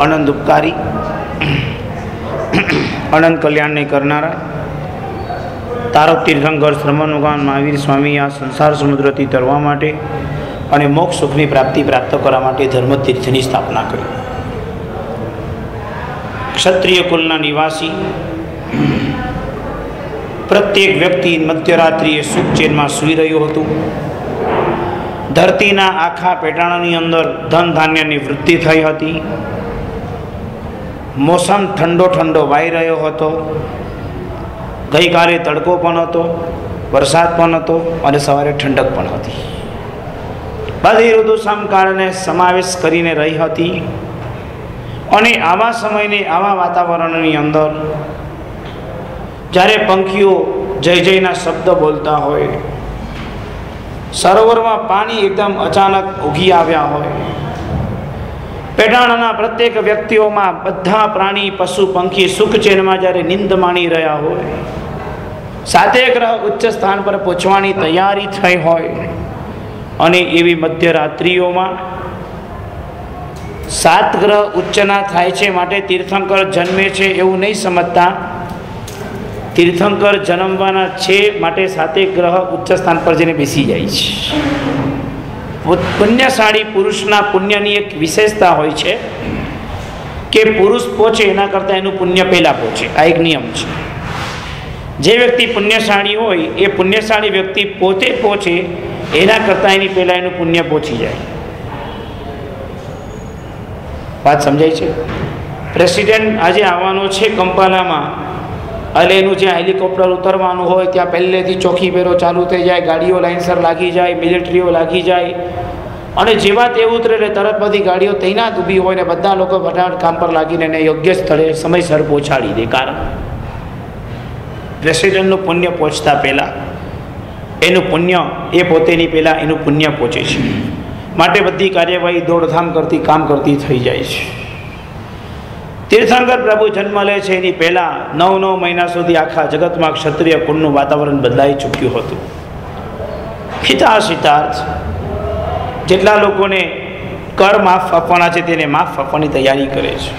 અનંત ઉપકારી, અનંત કલ્યાણને કરનારા તારો તીર્થંકર શ્રમણ ભગવાન મહાવીર સ્વામી આ સંસાર સમુદ્રથી તરવા માટે અને મોક્ષ સુખની પ્રાપ્તિ પ્રાપ્ત કરવા માટે ધર્મતીર્થની સ્થાપના કરી. ક્ષત્રિય કુલના નિવાસી પ્રત્યેક વ્યક્તિ મધ્યરાત્રિએ સુખ ચેનમાં સૂઈ રહ્યું હતું. ધરતીના આખા પેટાણાની અંદર ધન ધાન્યની વૃદ્ધિ થઈ હતી. મોસમ ઠંડો ઠંડો વાઈ રહ્યો હતો. ગઈકાલે તડકો પણ હતો, વરસાદ પણ હતો અને સવારે ઠંડક પણ હતી. બધી ઋતુ સમકાળને સમાવેશ કરીને રહી હતી. અને આવા સમયને આવા વાતાવરણની અંદર જ્યારે પંખીઓ જય જયના શબ્દ બોલતા હોય, સરોવરમાં પાણી એકદમ અચાનક ઉગી આવ્યા હોય, પેટાણાના પ્રત્યેક વ્યક્તિઓમાં બધા પ્રાણી પશુ પંખી સુખ ચેનમાં જ્યારે નિંદ માણી રહ્યા હોય, સાતે ગ્રહ ઉચ્ચ સ્થાન પર પહોંચવાની તૈયારી થઈ હોય અને એવી મધ્યરાત્રિઓમાં સાત ગ્રહ ઉચ્ચના થાય છે માટે તીર્થંકર જન્મે છે એવું નહીં સમજતા. તીર્થંકર જન્મવાના છે માટે સાતે ગ્રહ ઉચ્ચ સ્થાન પર જઈને બેસી જાય છે. પુણ્યશાળી પુરુષના પુણ્યની એક વિશેષતા હોય છે કે પુરુષ પહોંચે એના કરતાં એનું પુણ્ય પહેલાં પહોંચે. આ એક નિયમ છે. જે વ્યક્તિ પુણ્યશાળી હોય એ પુણ્યશાળી વ્યક્તિ પોતે પહોંચે એના કરતાં એની પહેલાં એનું પુણ્ય પહોંચી જાય. વાત સમજાય છે? પ્રેસિડેન્ટ આજે આવવાનો છે કંપાલામાં, એટલે એનું જ્યાં હેલિકોપ્ટર ઉતરવાનું હોય ત્યાં પહેલેથી ચોકી ફેરો ચાલુ થઈ જાય, ગાડીઓ લાઇનસર લાગી જાય, મિલિટરીઓ લાગી જાય અને જેવા તે ઉતરે એટલે તરત બધી ગાડીઓ તૈનાત ઊભી હોય ને બધા લોકો ફટાફટ કામ પર લાગીને એને યોગ્ય સ્થળે સમયસર પહોંચાડી દે. કારણ પ્રેસિડેન્ટનું પુણ્ય પહોંચતા પહેલાં એનું પુણ્ય એ પોતેની પહેલાં એનું પુણ્ય પહોંચે છે. માટે બધી કાર્યવાહી દોડધામ કરતી કામ કરતી થઈ જાય છે. તીર્થંકર પ્રભુ જન્મ લે છે એની પહેલાં 9 મહિના સુધી આખા જગતમાં ક્ષત્રિય કુળનું વાતાવરણ બદલાઈ ચૂક્યું હતું. પિતા સિદ્ધાર્થ જેટલા લોકોને કર માફ આપવાના છે તેને માફ આપવાની તૈયારી કરે છે.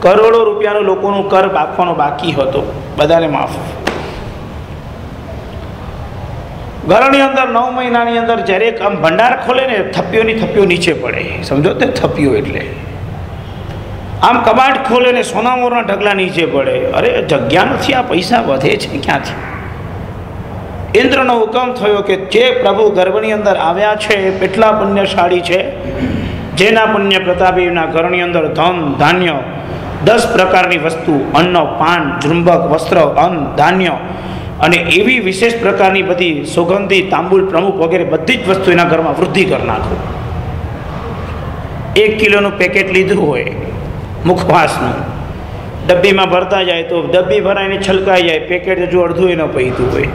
કરોડો રૂપિયાનું લોકોનું કર આપવાનો બાકી હતો, બધાને માફ. ઘરની અંદર 9 મહિનાની અંદર જ્યારે આમ ભંડાર ખોલે ને થપ્પીઓની થપ્પીઓ નીચે પડે. સમજો તે થપ્પીઓ એટલે આમ કબાટ ખોલે ને સોના મોરના ઢગલા નીચે પડે. અરે જગ્યા નથી, આ પૈસા વધે છે ક્યાંથી? ઇન્દ્રનો હુકમ થયો કે જે પ્રભુ ગર્ભની અંદર આવ્યા છે એ કેટલા પુણ્યશાળી છે, જેના પુણ્ય પ્રતાપે એના ઘરની અંદર ધન ધાન્ય 10 પ્રકારની વસ્તુ, અન્ન પાન જૃંબક વસ્ત્ર અન્ન ધાન્ય અને એવી વિશેષ પ્રકારની બધી સુગંધી તાંબુલ પ્રમુખ વગેરે બધી જ વસ્તુ એના ઘરમાં વૃદ્ધિ કરી નાખો. 1 કિલોનું પેકેટ લીધું હોય મુખવાસનું, ડબ્બીમાં ભરતા જાય તો ડબ્બી ભરાઈને છલકાઈ જાય, પેકેટ હજુ અડધું એને પહીતું હોય.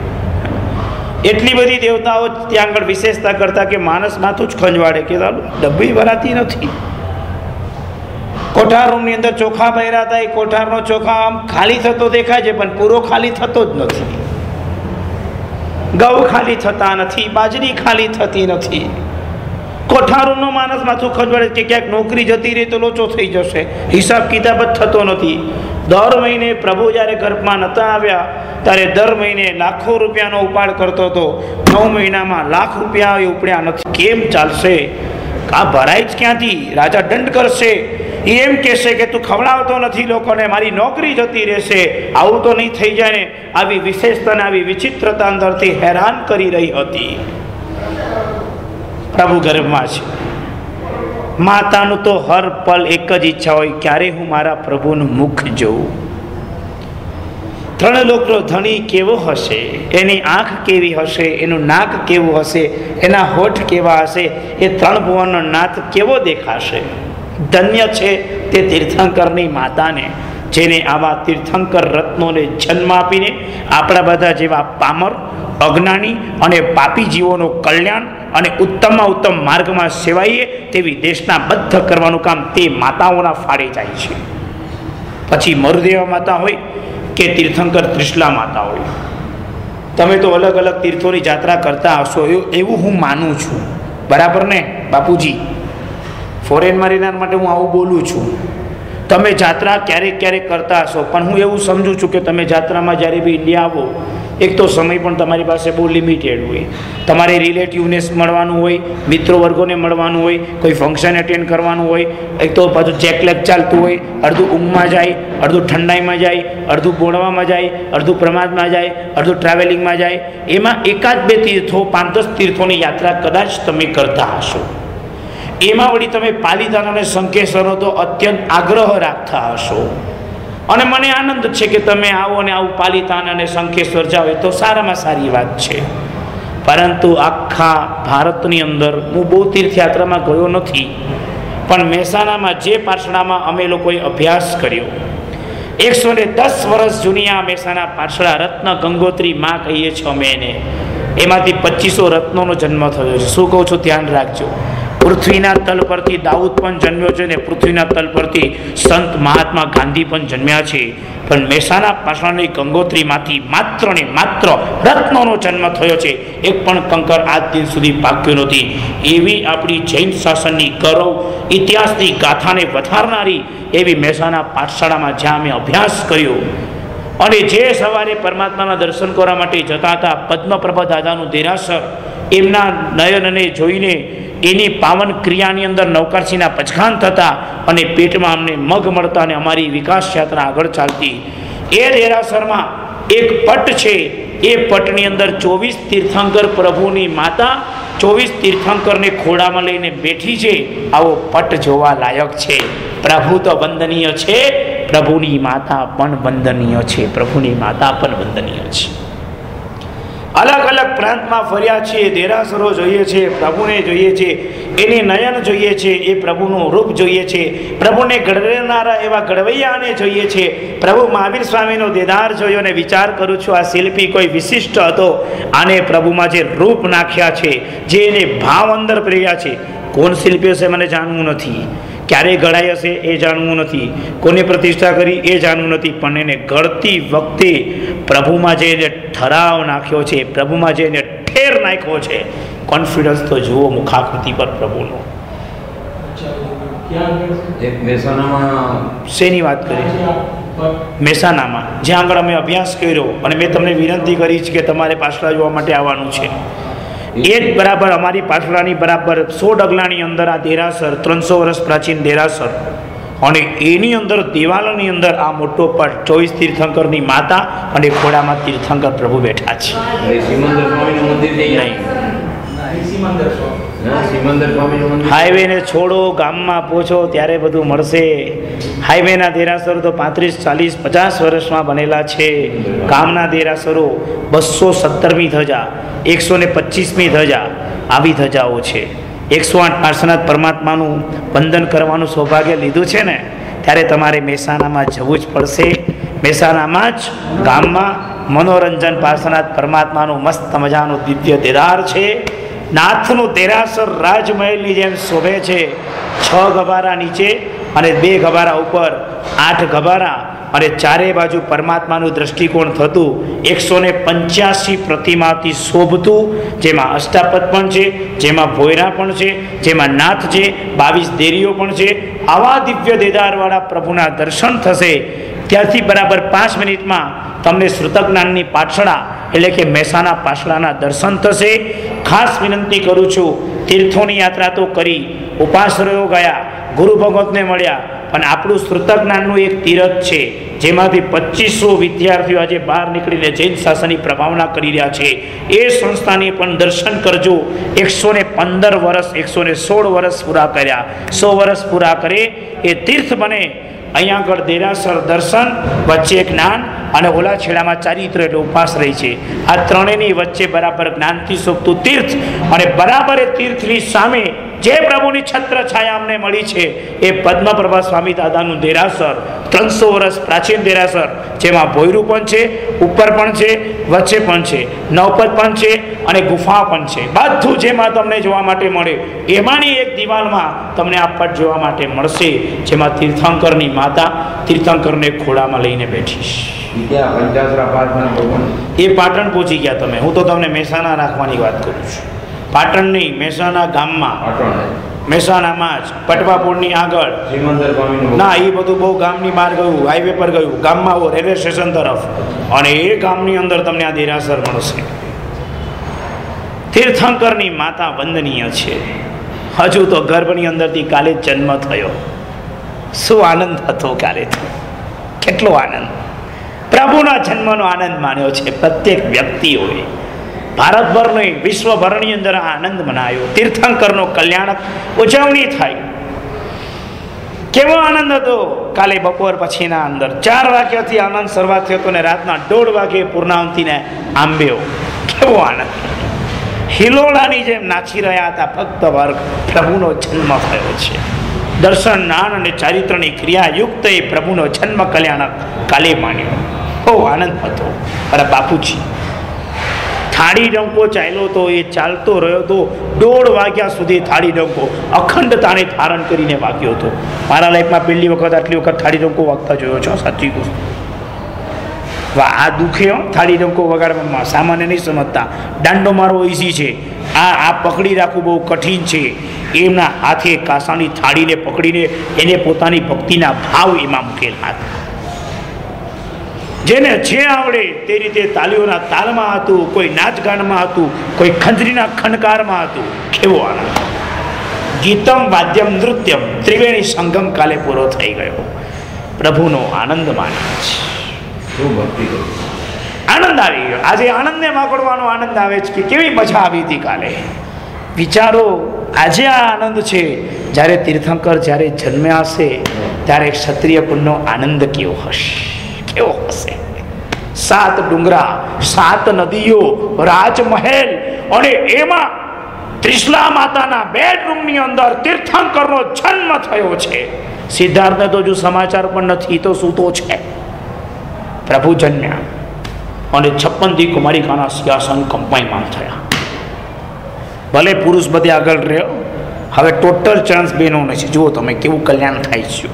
એટલી બધી દેવતાઓ ત્યાં આગળ વિશેષતા કરતા કે માણસ માથું જ ખંજવાડે કે ડબ્બી ભરાતી નથી. કોઠાર રૂમની અંદર ચોખા ભર્યા હતા, એ કોઠારનો ચોખા આમ ખાલી થતો દેખાય છે પણ પૂરો ખાલી થતો જ નથી. ઘઉં ખાલી થતા નથી, બાજરી ખાલી થતી નથી. કોઠારોનો માણસ માથું ખંજવાડે કે ક્યાંક નોકરી જતી રહે તો લોચો થઈ જશે, હિસાબ કિતાબ જ થતો નથી. દર મહિને પ્રભુ જ્યારે ગર્ભમાં નહોતા આવ્યા ત્યારે દર મહિને લાખો રૂપિયાનો ઉપાડ કરતો હતો. 9 મહિનામાં લાખ રૂપિયા એ ઉપડ્યા નથી. કેમ ચાલશે? આ ભરાય જ ક્યાંથી? રાજા દંડ કરશે. એમ કહેશે કે તું ખવડાવતો નથી લોકોને, મારી નોકરી જતી રહેશે. આવું તો નહીં થઈ જાય ને? આવી વિશેષતાને આવી વિચિત્રતા અંદરથી હેરાન કરી રહી હતી. પ્રભુ ગર્ભમાં છે. માતાનું તો હર પલ એક જ ઈચ્છા હોય, ક્યારે હું મારા પ્રભુનું મુખ જોઉં. 3 લોકનો ધણી કેવો હશે, એની આંખ કેવી હશે, એનું નાક કેવું હશે, એના હોઠ કેવા હશે, એ 3 ભુવનનો નાથ કેવો દેખાશે. ધન્ય છે તે તીર્થંકરની માતાને, જેને આવા તીર્થંકર રત્નોને જન્મ આપીને આપણા બધા જેવા પામર અજ્ઞાની અને પાપી જીવોનું કલ્યાણ અને ઉત્તમમાં ઉત્તમ માર્ગમાં સેવાઈએ તેવી દેશના બદ્ધ કરવાનું કામ તે માતાઓના ફાળે જાય છે. પછી મરુદેવા માતા હોય કે તીર્થંકર ત્રિશલા માતા હોય. તમે તો અલગ અલગ તીર્થોની યાત્રા કરતા હશો એવું હું માનું છું, બરાબર ને બાપુજી? ફોરેનમાં રહેનાર માટે હું આવું બોલું છું. તમે જાત્રા ક્યારેક ક્યારેક કરતા હશો, પણ હું એવું સમજું છું કે તમે જાત્રામાં જ્યારે બી ઇન્ડિયા આવો, એક તો સમય પણ તમારી પાસે બહુ લિમિટેડ હોય. તમારે રિલેટિવને મળવાનું હોય, મિત્રો વર્ગોને મળવાનું હોય, કોઈ ફંક્શન એટેન્ડ કરવાનું હોય. એક તો પાછું ચેકલેક ચાલતું હોય, અડધું ઊંઘમાં જાય, અડધું ઠંડાઈમાં જાય, અડધું બોણવામાં જાય, અડધું પ્રમાદમાં જાય, અડધું ટ્રાવેલિંગમાં જાય. એમાં એકાદ બે તીર્થો, 5-10 તીર્થોની યાત્રા કદાચ તમે કરતા હશો. એમાં વળી તમે પાલિતાના અને શંખેશ્વરનો તો અત્યંત આગ્રહ રાખતા હશો. અને મને આનંદ છે કે તમે આવો અને આવું પાલિતાના અને શંખેશ્વર જાઓ, એ તો સારામાં સારી વાત છે. પરંતુ આખા ભારતની અંદર હું બહુ તીર્થયાત્રામાં ગયો નથી, પણ મહેસાણામાં જે પાઠશાળામાં અમે લોકોએ અભ્યાસ કર્યો, 110 વર્ષ જૂની આ મહેસાણા પાઠશાળા રત્ન ગંગોત્રી માં કહીએ છીએ અમે એને, એમાંથી 2500 રત્નોનો જન્મ થયો છે. શું કહું છું, ધ્યાન રાખજો. પૃથ્વીના તલ પરથી દાઉદ પણ જન્મ્યો છે, ને પૃથ્વીના તલ પરથી સંત મહાત્મા ગાંધી પણ જન્મ્યા છે. પણ મહેસાણા પાષાણની ગંગોત્રીમાંથી માત્ર ને માત્ર રત્નોનો જન્મ થયો છે. એક પણ કંકર આજ દિન સુધી પાક્યો નથી. એવી આપણી જૈન શાસનની ગૌરવ ઇતિહાસની ગાથાને વધારનારી એવી મહેસાણા પાઠશાળામાં જ્યાં અમે અભ્યાસ કર્યો, અને જે સવારે પરમાત્માના દર્શન કરવા માટે જતા હતા, પદ્મપ્રભા દાદાનું દેરાસર, એમના નયનને જોઈને એની પાવન ક્રિયાની અંદર નવકારસિંહના પચખાન થતા અને પેટમાં અમને મગ મળતા અને અમારી વિકાસ યાત્રા આગળ ચાલતી. એ દેરાસરમાં એક પટ છે, એ પટની અંદર 24 તીર્થંકર પ્રભુની માતા 24 તીર્થંકરને ખોડામાં લઈને બેઠી છે. આવો પટ જોવા લાયક છે. પ્રભુ તો વંદનીય છે, પ્રભુની માતા પણ વંદનીય છે. પ્રભુની માતા પણ વંદનીય છે. અલગ અલગ પ્રાંતમાં ફર્યા છીએ, દેરાસરો જોઈએ છે, પ્રભુને જોઈએ છે, એની નયન જોઈએ છે, એ પ્રભુનું રૂપ જોઈએ છે, પ્રભુને ઘડવેનારા એવા ઘડવૈયાને જોઈએ છે. પ્રભુ મહાવીર સ્વામીનો દેદાર જોયો અને વિચાર કરું છું, આ શિલ્પી કોઈ વિશિષ્ટ હતો. આને પ્રભુમાં જે રૂપ નાખ્યા છે, જે એને ભાવ અંદર પ્રેર્યા છે, કોણ શિલ્પી હશે મને જાણવું નથી, ક્યારે ઘડાઈ હશે એ જાણવું નથી, કોને પ્રતિષ્ઠા કરી એ જાણવું નથી, પણ એને ઘડતી વખતે પ્રભુમાં જે એને ઠરાવ નાખ્યો છે, પ્રભુમાં જે એને ઠેર નાખ્યો છે, કોન્ફિડન્સ તો જુઓ મુખાકૃતિ પર પ્રભુનો. શેની વાત કરી? મહેસાણામાં જ્યાં આગળ અમે અભ્યાસ કર્યો, અને મેં તમને વિનંતી કરી છે કે તમારે પાછલા જોવા માટે આવવાનું છે. એ જ બરાબર અમારી પાછળની બરાબર 100 ડગલાની અંદર આ દેરાસર, 300 વર્ષ પ્રાચીન દેરાસર, અને એની અંદર દિવાલની અંદર આ મોટો પટ 24 તીર્થંકરની માતા અને ખોડામાં તીર્થંકર પ્રભુ બેઠા છે. હાઈવેને છોડો, ગામમાં પહોંચો ત્યારે બધું મળશે. હાઈવેના દેરાસરો તો 35, 40, 50 વર્ષમાં બનેલા છે. ગામના દેરાસરો 217મી ધજા, 125મી ધજા, આવી ધજાઓ છે. 108 પાર્શ્વનાથ પરમાત્માનું વંદન કરવાનું સૌભાગ્ય લીધું છે ને, ત્યારે તમારે મહેસાણામાં જવું જ પડશે. મહેસાણામાં જ ગામમાં મનોરંજન પાર્શ્વનાથ પરમાત્માનું મસ્ત મજાનું દિવ્ય દેદાર છે. નાથનું દેરાસર રાજમહેલની જેમ શોભે છે. 6 ગભારા નીચે અને 2 ગભારા ઉપર, 8 ગભારા, અને ચારે બાજુ પરમાત્માનું દ્રષ્ટિકોણ થતું 185 પ્રતિમાથી શોભતું, જેમાં અષ્ટાપદ પણ છે, જેમાં ભોયરા પણ છે, જેમાં નાથ છે, 22 દેરીઓ પણ છે. આવા દિવ્ય દેદારવાળા પ્રભુના દર્શન થશે. ત્યારથી બરાબર 5 મિનિટમાં તમને શ્રુતજ્ઞાનની પાઠશાળા એટલે કે મહેસાણા પાઠશાળાના દર્શન થશે. ખાસ વિનંતી કરું છું, તીર્થોની યાત્રા તો કરી, ઉપાશ્રયો ગયા, ગુરુ ભગવતને મળ્યા, પણ આપણું શ્રુતજ્ઞાનનું એક તીરથ છે, જેમાંથી 2500 વિદ્યાર્થીઓ આજે બહાર નીકળીને જૈન શાસનની પ્રભાવના કરી રહ્યા છે. એ સંસ્થાને પણ દર્શન કરજો. 115 વર્ષ, 116 વર્ષ પૂરા કર્યા. 100 વર્ષ પૂરા કરે એ તીર્થ બને. અહીંયા આગળ દેરાસર દર્શન, વચ્ચે જ્ઞાન, અને ઓલા છેડામાં ચારિત્ર એટલે ઉપાસ રહી છે. આ ત્રણેયની વચ્ચે બરાબર જ્ઞાનથી શોભતું તીર્થ, અને બરાબર એ તીર્થની સામે જે પ્રભુની છત્ર છાયા અમને મળી છે, એ પદ્મપ્રભા સ્વામી દાદાનું દેરાસર, 300 વર્ષ પ્રાચીન દેરાસર, જેમાં ભોયરું પણ છે, ઉપર પણ છે, વચ્ચે પણ છે, નવપદ પણ છે, અને ગુફા પણ છે. બધું જેમાં તમને જોવા માટે મળે, એમાંની એક દિવાલમાં તમને આ પટ જોવા માટે મળશે, જેમાં તીર્થંકરની માતા તીર્થંકરને ખોળામાં લઈને બેઠી છે. એ પાટણ પહોંચી ગયા તમે. હું તો તમને મહેસાણા રાખવાની વાત કરું છું. પાટણ નહીં, મહેસાણા ગામમાં. મહેસાણામાં જ પટવાપુરની આગળ ના, એ બધું બહુ ગામની બહાર ગયું, હાઈવે પર ગયું, ગામમાં આવો રેલવે સ્ટેશન તરફ, અને એ ગામની અંદર તમને આ દેરાસર મળશે. તીર્થંકરની માતા વંદનીય છે. હજુ તો ગર્ભની અંદરથી કાલે જન્મ થયો. શું આનંદ હતો કાલે તો, કેટલો આનંદ! પ્રભુના જન્મનો આનંદ માન્યો છે પ્રત્યેક વ્યક્તિઓએ. ભારતભરની વિશ્વભરની અંદર આ આનંદ મનાયો. તીર્થંકરનો કલ્યાણક ઉજવણી થઈ. કેવો આનંદ હતો કાલે બપોર પછીના અંદર 4 વાગ્યાથી આનંદ શરૂઆત થયો હતો ને રાતના 1:30 વાગે પૂર્ણાવતીને આંબ્યો. કેવો આનંદ! હિલોળાની જેમ નાચી રહ્યા હતા ભક્ત વર્ગ. પ્રભુનો જન્મ થયો છે. દર્શન, જ્ઞાન અને ચારિત્રની ક્રિયા યુક્ત એ પ્રભુનો જન્મ કલ્યાણક કાલે માન્યો. બહુ આનંદ હતો. અરે બાપુજી, થાળી ડંકો ચાલ્યો તો, એ ચાલતો રહ્યો તો 1:30 વાગ્યા સુધી થાળી ડંકો અખંડતાને ધારણ કરીને વાગ્યો હતો. મારા લાઈફમાં પહેલી વખત આટલી વખત થાળી ડંકો વાગતા જોયો છો, સાચી વસ્તુ. આ દુખે થાળી ડંકો વગાડવામાં, સામાન્ય નહીં સમજતા. દાંડો મારવો ઈઝી છે, આ પકડી રાખવું બહુ કઠિન છે. એમના હાથે કાંસાની થાળીને પકડીને એને પોતાની ભક્તિના ભાવ એમાં મૂકેલા હતા. જેને જે આવડે તે રીતે તાલીઓના તાલમાં હતું, કોઈ નાચગાનમાં હતું, કોઈ ખંજરીના ખણકારમાં હતું. કેવો આનંદ! ગીતમ વાદ્યમ નૃત્યમ ત્રિવેણી સંગમ કાલે પૂરો થઈ ગયો. પ્રભુનો આનંદ માન્યો છે. આનંદ આવી ગયો. આજે આનંદને માગડવાનો આનંદ આવે છે કે કેવી મજા આવી હતી કાલે. વિચારો, આજે આ આનંદ છે. જ્યારે તીર્થંકર જ્યારે જન્મ્યા હશે ત્યારે ક્ષત્રિય કુળનો આનંદ કેવો હશે, કેવો હશે! 7 ડુંગરા, 7 નદીઓ, રાજમહેલ, અને એમાં ત્રિશલા માતાના બેડરૂમની અંદર તીર્થંકરનો જન્મ થયો છે. સિદ્ધાર્થને તો જો સમાચાર પણ નથી, તો સૂતો છે. પ્રભુ જન્મ્યા અને 56 કુમારિકાના સિંહાસન કંપાયમાન થયા. ભલે પુરુષ બધે આગળ રહ્યો, હવે ટોટલ ચાન્સ બહેનોને છે. જુઓ તમે કેવું કલ્યાણ થાય છે.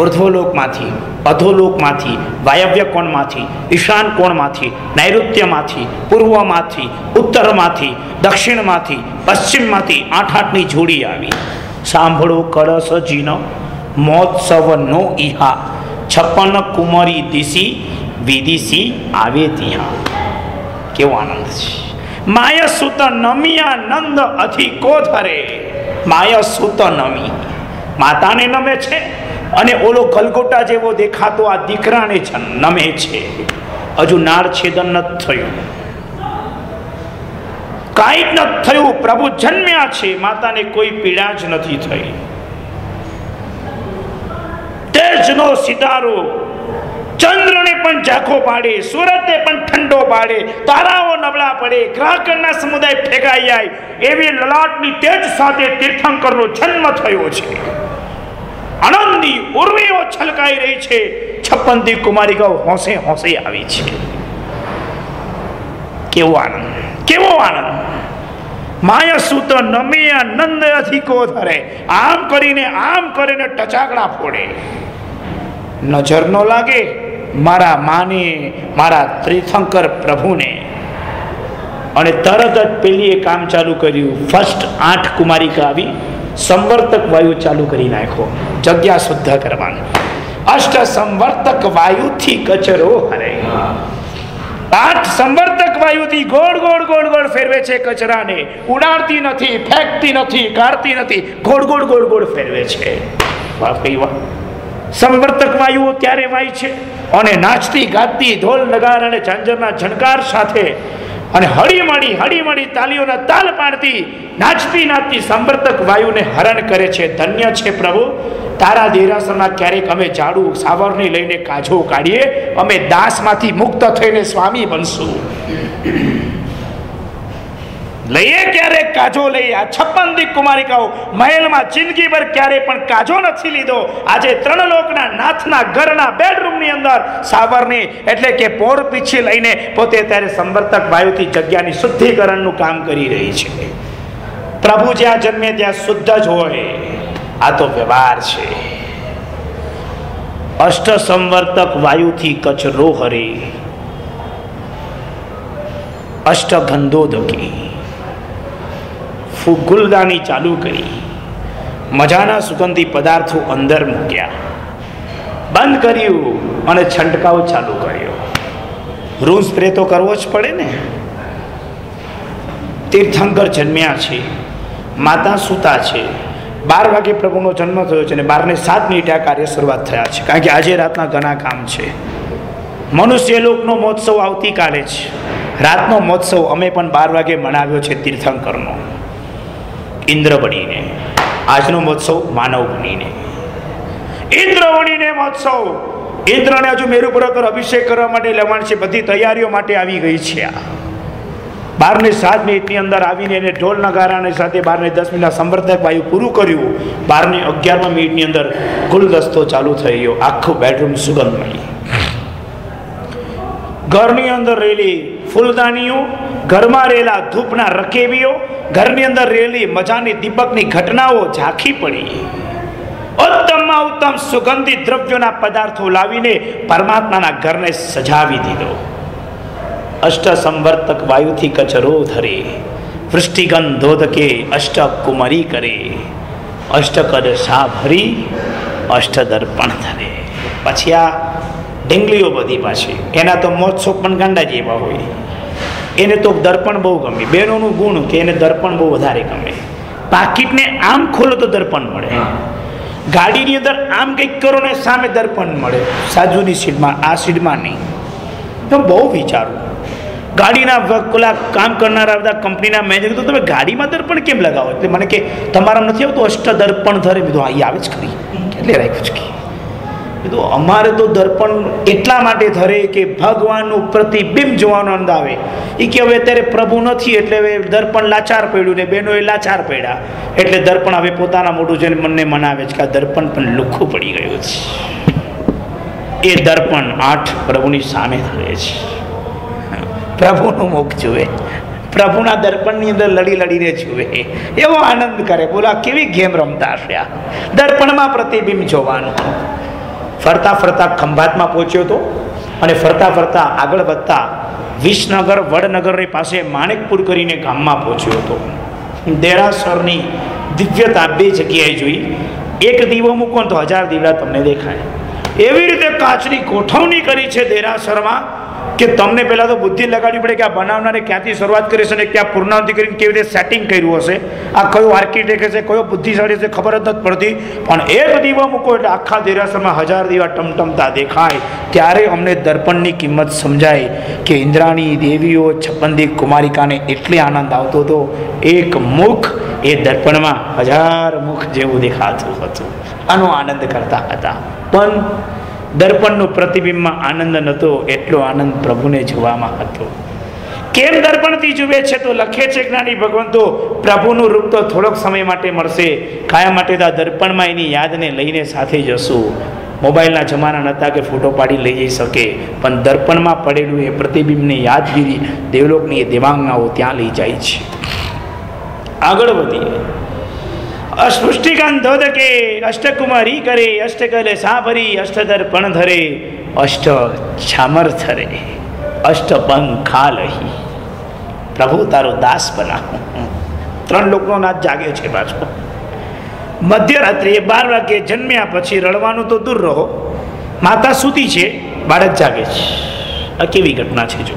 ઉર્ધ્વલોકમાંથી, અધોલોકમાંથી, વાયવ્ય કોણમાંથી, ઈશાન કોણમાંથી, નૈઋત્યમાંથી, પૂર્વમાંથી, ઉત્તરમાંથી, દક્ષિણમાંથી, પશ્ચિમમાંથી 8-8ની જોડી આવી. સાંભળો કળશજીનો મહોત્સવનો ઈહા 56 કુમારી દિશી વિદિશી આવે ત્યાં. કેવો આનંદ છે! માય સુત નમિયા નંદ અધિકો ધરે. માય સુત નમી, માતાને નમે છે, અને ઓલો ગલગોટા જેવો દેખાતો આ દીકરાને નમે છે. હજુ નાળ છેદન નથી થયું, કાંઈ જ નથી થયું. પ્રભુ જન્મ્યા છે, માતાને કોઈ પીડા જ નથી થઈ. તેજનો સિતારો ચંદ્રને પણ ઝાંખો પાડે, સૂરજને પણ ઠંડો પાડે, તારાઓ નબળા પડે, ગ્રહકણના સમુદાય ફેંકાઈ જાય, એવી લલાટની તેજ સાથે તીર્થંકરનો જન્મ થયો છે. આનંદની ઉર્વીઓ છલકાઈ રહી છે. 56 કુમારિકાઓ હોંશે હોંશે આવી છે. કેવો આનંદ! કેવો આનંદ! માયસુત નમિયા નંદ અધિકો ધરે. આમ કરીને ટચાકડા ફોડે. નજર ન લાગે મારા માને, મારા તીર્થંકર પ્રભુને. અને તરત જ પેલીએ કામ ચાલુ કર્યું. ફર્સ્ટ 8 કુમારિકા આવી, સંવર્તક વાયુ ચાલુ કરી નાખ્યો, જગ્યા શુદ્ધ કરવાની. અષ્ટ સંવર્તક વાયુથી કચરો હરે. 8 સંવર્તક વાયુથી ગોળ ગોળ ગોળ ગોળ ફેરવે છે કચરાને. ઉડાડતી નથી, ફેંકતી નથી, કાઢતી નથી, ગોળ ગોળ ગોળ ગોળ ફેરવે છે. વાહ ભાઈ વાહ! સંવર્તક વાયુઓ ત્યારે વાય છે, અને નાચતી ગાતી ઢોલ નગાર અને ઝાંઝરના ઝણકાર સાથે, અને હળીમળી તાલીઓના તાલ પાડતી નાચતી સંવર્તક વાયુને હરણ કરે છે. ધન્ય છે પ્રભુ, તારા દેરાસરના ક્યારેક અમે ઝાડુ સાવરને લઈને કાજો કાઢીએ, અમે દાસમાંથી મુક્ત થઈને સ્વામી બનશું. લઈએ ક્યારેક કાજો લઈએ. આ 56 કુમારિકાઓ મહેલમાં જિંદગીભર ક્યારે પણ કાજો નથી લીધો. આજે 3 લોકના નાથના ઘરના બેડરૂમની અંદર સાવરને એટલે કે પોર પીછી લઈને પોતે ત્યારે સંવર્તક વાયુથી જગ્યાની શુદ્ધિકરણનું કામ કરી રહી છે. પ્રભુ જ્યાં જન્મે ત્યાં શુદ્ધ જ હોય. આ તો વ્યવહાર છે. અષ્ટ સંવર્તક વાયુથી કચરો હરે, અષ્ટ ગંધોદકી. ગુલદાની ચાલુ કરી, મજાના સુગંધી પદાર્થો અંદર મૂક્યા, બંધ કર્યું અને છંટકાવ ચાલુ કર્યો. રૂમ સ્પ્રે તો કરવો જ પડે ને. તીર્થંકર જન્મ્યા છે, માતા સૂતા છે, 12 વાગે પ્રભુનો જન્મ થયો છે અને 12:07 આ કાર્ય શરૂઆત થયા છે, કારણ કે આજે રાતના ઘણા કામ છે. મનુષ્ય લોકનો મહોત્સવ આવતીકાલે છે. રાતનો મહોત્સવ અમે પણ 12 વાગે મનાવ્યો છે તીર્થંકરનો, ઇન્દ્ર બનીને. આજનો મહોત્સવ માનવ બનીને, ઇન્દ્ર બનીને મહોત્સવ. ઇન્દ્રને હજુ મેરુ પર્વત પર અભિષેક કરવા માટે લવાણ છે, બધી તૈયારીઓ માટે આવી ગઈ છે. 12:07 અંદર આવીને એને ઢોલ નગારાની સાથે 12:10 સંવર્ધક વાયુ પૂરું કર્યું. 12:11 અંદર ગુલદસ્તો ચાલુ થઈ ગયો, આખું બેડરૂમ સુગંધમય. ઘરની અંદર રહેલી ફૂલદાનીઓ, ઘરમાં રહેલા ધૂપના રકેબીઓ, ઘરની અંદર રહેલી મજાની દીપકની ઘટનાઓ ઝાંખી પડી. ઉત્તમમાં ઉત્તમ સુગંધિત દ્રવ્યોના પદાર્થો લાવીને પરમાત્માના ઘરને સજાવી દીધો. અષ્ટ સંવર્તક વાયુથી કચરો ધરે, વૃષ્ટિગંધોદકે અષ્ટ કુમારી કરે, અષ્ટકદ શા ભરી અષ્ટ દર્પણ ધરે. પછી આ ઢીંગલીઓ બધી પાછી, એના તો મહોત્સવ પણ ગાંડા જેવા હોય. એને તો દર્પણ બહુ ગમે. બહેનોનું ગુણ કે એને દર્પણ બહુ વધારે ગમે. પાકીટને આમ ખોલો તો દર્પણ મળે, ગાડીની અંદર આમ કંઈક કરો ને સામે દર્પણ મળે. સાજુની સીટમાં, આ સીટમાં નહીં. તો બહુ વિચારું. ગાડીના પેલા કામ કરનારા બધા કંપનીના મેનેજર તો તમે ગાડીમાં દર્પણ કેમ લગાવો? એટલે મને કે તમારા નથી આવતું અષ્ટ દર્પણ ધરે. કીધું હા, એ આવે જ ખરી, એટલે રાખ્યું છે. કીધું અમારે તો દર્પણ એટલા માટે ધરે કે ભગવાનનું પ્રતિબિંબ જોવાનો આનંદ આવે. એ કે હવે અત્યારે પ્રભુ નથી એટલે હવે દર્પણ લાચાર પડ્યું ને બહેનો એ લાચાર પડ્યા, એટલે દર્પણ હવે પોતાના મોઢું જોઈને મને મનાવે છે કે આ દર્પણ પણ લુખ્ખું પડી ગયું છે. એ દર્પણ 8 પ્રભુની સામે ધરે છે, પ્રભુનું મુખ જુએ, પ્રભુના દર્પણની અંદર લડી લડીને જુએ, એવો આનંદ કરે. બોલા કેવી ગેમ રમતા હશે આ, દર્પણમાં પ્રતિબિંબ જોવાનું. ફરતા ફરતા ખંભાતમાં પહોંચ્યો હતો અને ફરતા ફરતા આગળ વધતા વિસનગર વડનગરની પાસે માણેકપુર કરીને ગામમાં પહોંચ્યો હતો. દેરાસરની દિવ્યતા 2 જગ્યાએ જોઈ. એક દીવો મૂકો તો 1000 દીવડા તમને દેખાય. એવી રીતે કાચની ગોઠવણી કરી છે દેરાસરમાં કે તમને પહેલાં તો બુદ્ધિ લગાડવી પડે કે આ બનાવનારે ક્યાંથી શરૂઆત કરી છે અને ક્યાં પૂર્ણાવતી કરીને કેવી રીતે સેટિંગ કર્યું હશે, આ કયો આર્કિટેક્ટ છે, કયો બુદ્ધિશાળી છે, ખબર જ નથી પડતી. પણ એક દીવો મૂકો એટલે આખા દેરાસરમાં 1000 દીવા ટમટમતા દેખાય. ત્યારે અમને દર્પણની કિંમત સમજાય કે ઇન્દ્રાણી દેવીઓ 56 કુમારિકાને એટલે આનંદ આવતો હતો. એક મુખ એ દર્પણમાં 1000 મુખ જેવું દેખાતું હતું. આનો આનંદ કરતા હતા. પણ દર્પણનું પ્રતિબિંબમાં આનંદ નહોતો, એટલો આનંદ પ્રભુને જોવામાં હતો. કેમ દર્પણથી જુએ છે? તો લખે છે જ્ઞાની ભગવંતો, પ્રભુનું રૂપ તો થોડોક સમય માટે મળશે, કાયમ માટે તો દર્પણમાં એની યાદને લઈને સાથે જશું. મોબાઈલના જમાના નહોતા કે ફોટો પાડી લઈ જઈ શકે, પણ દર્પણમાં પડેલું એ પ્રતિબિંબની યાદગીરી દેવલોકની એ દેવાંગનાઓ ત્યાં લઈ જાય છે. આગળ વધીએ. અસ્પૃષ્ટિકાંધોદકે અષ્ટકુમારી કરે, અષ્ટકલે સાભરી અષ્ટ દર્પણ ધરે, અષ્ટ છામર ધરે, અષ્ટ પંખાલહી. પ્રભુ તારો દાસ બનાવો. 3 લોકનો નાથ જાગ્યો છે પાછો. મધ્યરાત્રિએ 12 વાગે જન્મ્યા પછી રડવાનું તો દૂર રહો, માતા સૂતી છે, બાળક જાગે છે. આ કેવી ઘટના છે જો.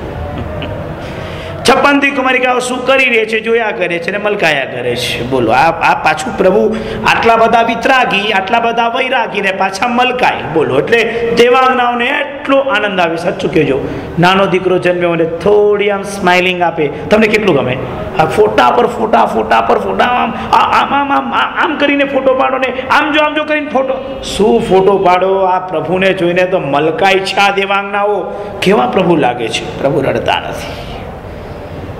56 કુમારિકાઓ શું કરી રહી છે જોયા કરે છે ને મલકાયા કરે છે. બોલો આ પાછું પ્રભુ આટલા બધા વિતરાગી, આટલા બધા વૈરાગી ને પાછા મલકાય. બોલો એટલે દેવાંગનાઓને એટલો આનંદ આવે. સાચું કહેજો, નાનો દીકરો જન્મ્યો અને થોડી આમ સ્માઇલિંગ આપે, તમને કેટલું ગમે? આ ફોટા પર ફોટા, ફોટા પર ફોટા, આમ આમ આમ આમ આમ કરીને ફોટો પાડો ને આમ જો કરીને ફોટો. શું ફોટો પાડો? આ પ્રભુને જોઈને તો મલકાય છે આ દેવાંગનાઓ. કેવા પ્રભુ લાગે છે? પ્રભુ રડતા નથી.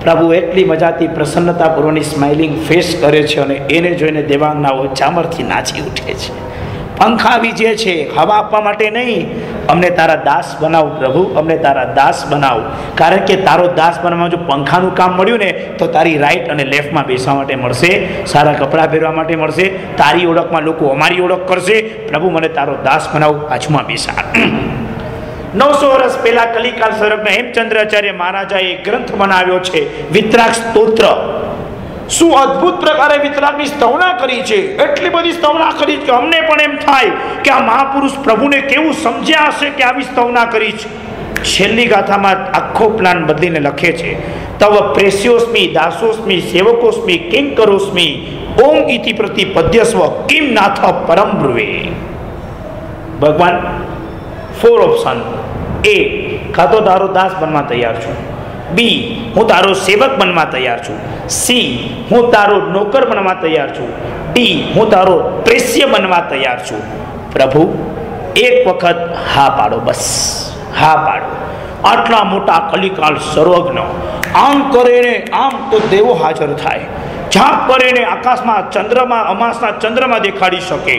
પ્રભુ એટલી મજાથી પ્રસન્નતાપૂર્વકની સ્માઇલિંગ ફેસ કરે છે અને એને જોઈને દેવાંગનાઓ ચામરથી નાચી ઉઠે છે. પંખા વીજે છે, હવા આપવા માટે નહીં. અમને તારા દાસ બનાવ પ્રભુ, અમને તારા દાસ બનાવ. કારણ કે તારો દાસ બનાવવા જો પંખાનું કામ મળ્યું ને તો તારી રાઈટ અને લેફ્ટમાં બેસવા માટે મળશે, સારા કપડાં પહેરવા માટે મળશે, તારી ઓળખમાં લોકો અમારી ઓળખ કરશે. પ્રભુ મને તારો દાસ બનાવ, બાજુમાં બેસા. 900 વર્ષ પહેલા કલિકાલ સ્વરૂપના હેમચંદ્રાચાર્ય મહારાજાએ ગ્રંથ બનાવ્યો છે વિતરાગ સ્તોત્ર. શું અદ્ભુત પ્રકારે વિતરાગની સ્તવના કરી છે, એટલી બધી સ્તવના કરી કે અમને પણ એમ થાય કે આ મહાપુરુષ પ્રભુને કેવું સમજ્યા હશે કે આવી સ્તવના કરી છે. છેલ્લી ગાથામાં આખો પ્લાન બદલીને લખે છે, તવ પ્રેસ્યોસ્મી દાસોસ્મી સેવકોસ્મી કિંકરોસ્મી ઓમ ઇતિ પ્રતિ પદ્યસ્વ કિમ નાથ પરમ બ્રુવે. ભગવાન 4 ઓપ્શન: એ, કાં તો તારો દાસ બનવા તૈયાર છું, બી, હું તારો સેવક બનવા તૈયાર છું, સી, હું તારો નોકર બનવા તૈયાર છું, ડી, હું તારો પ્રેસ્ય બનવા તૈયાર છું. પ્રભુ એક વખત હા પાડો, બસ હા પાડો. આટલા મોટા કલિકાળ સર્વજ્ઞ, આમ કરીને આમ તો દેવો હાજર થાય, ઝાંપ કરીને આકાશમાં ચંદ્રમાં અમાસના ચંદ્રમાં દેખાડી શકે.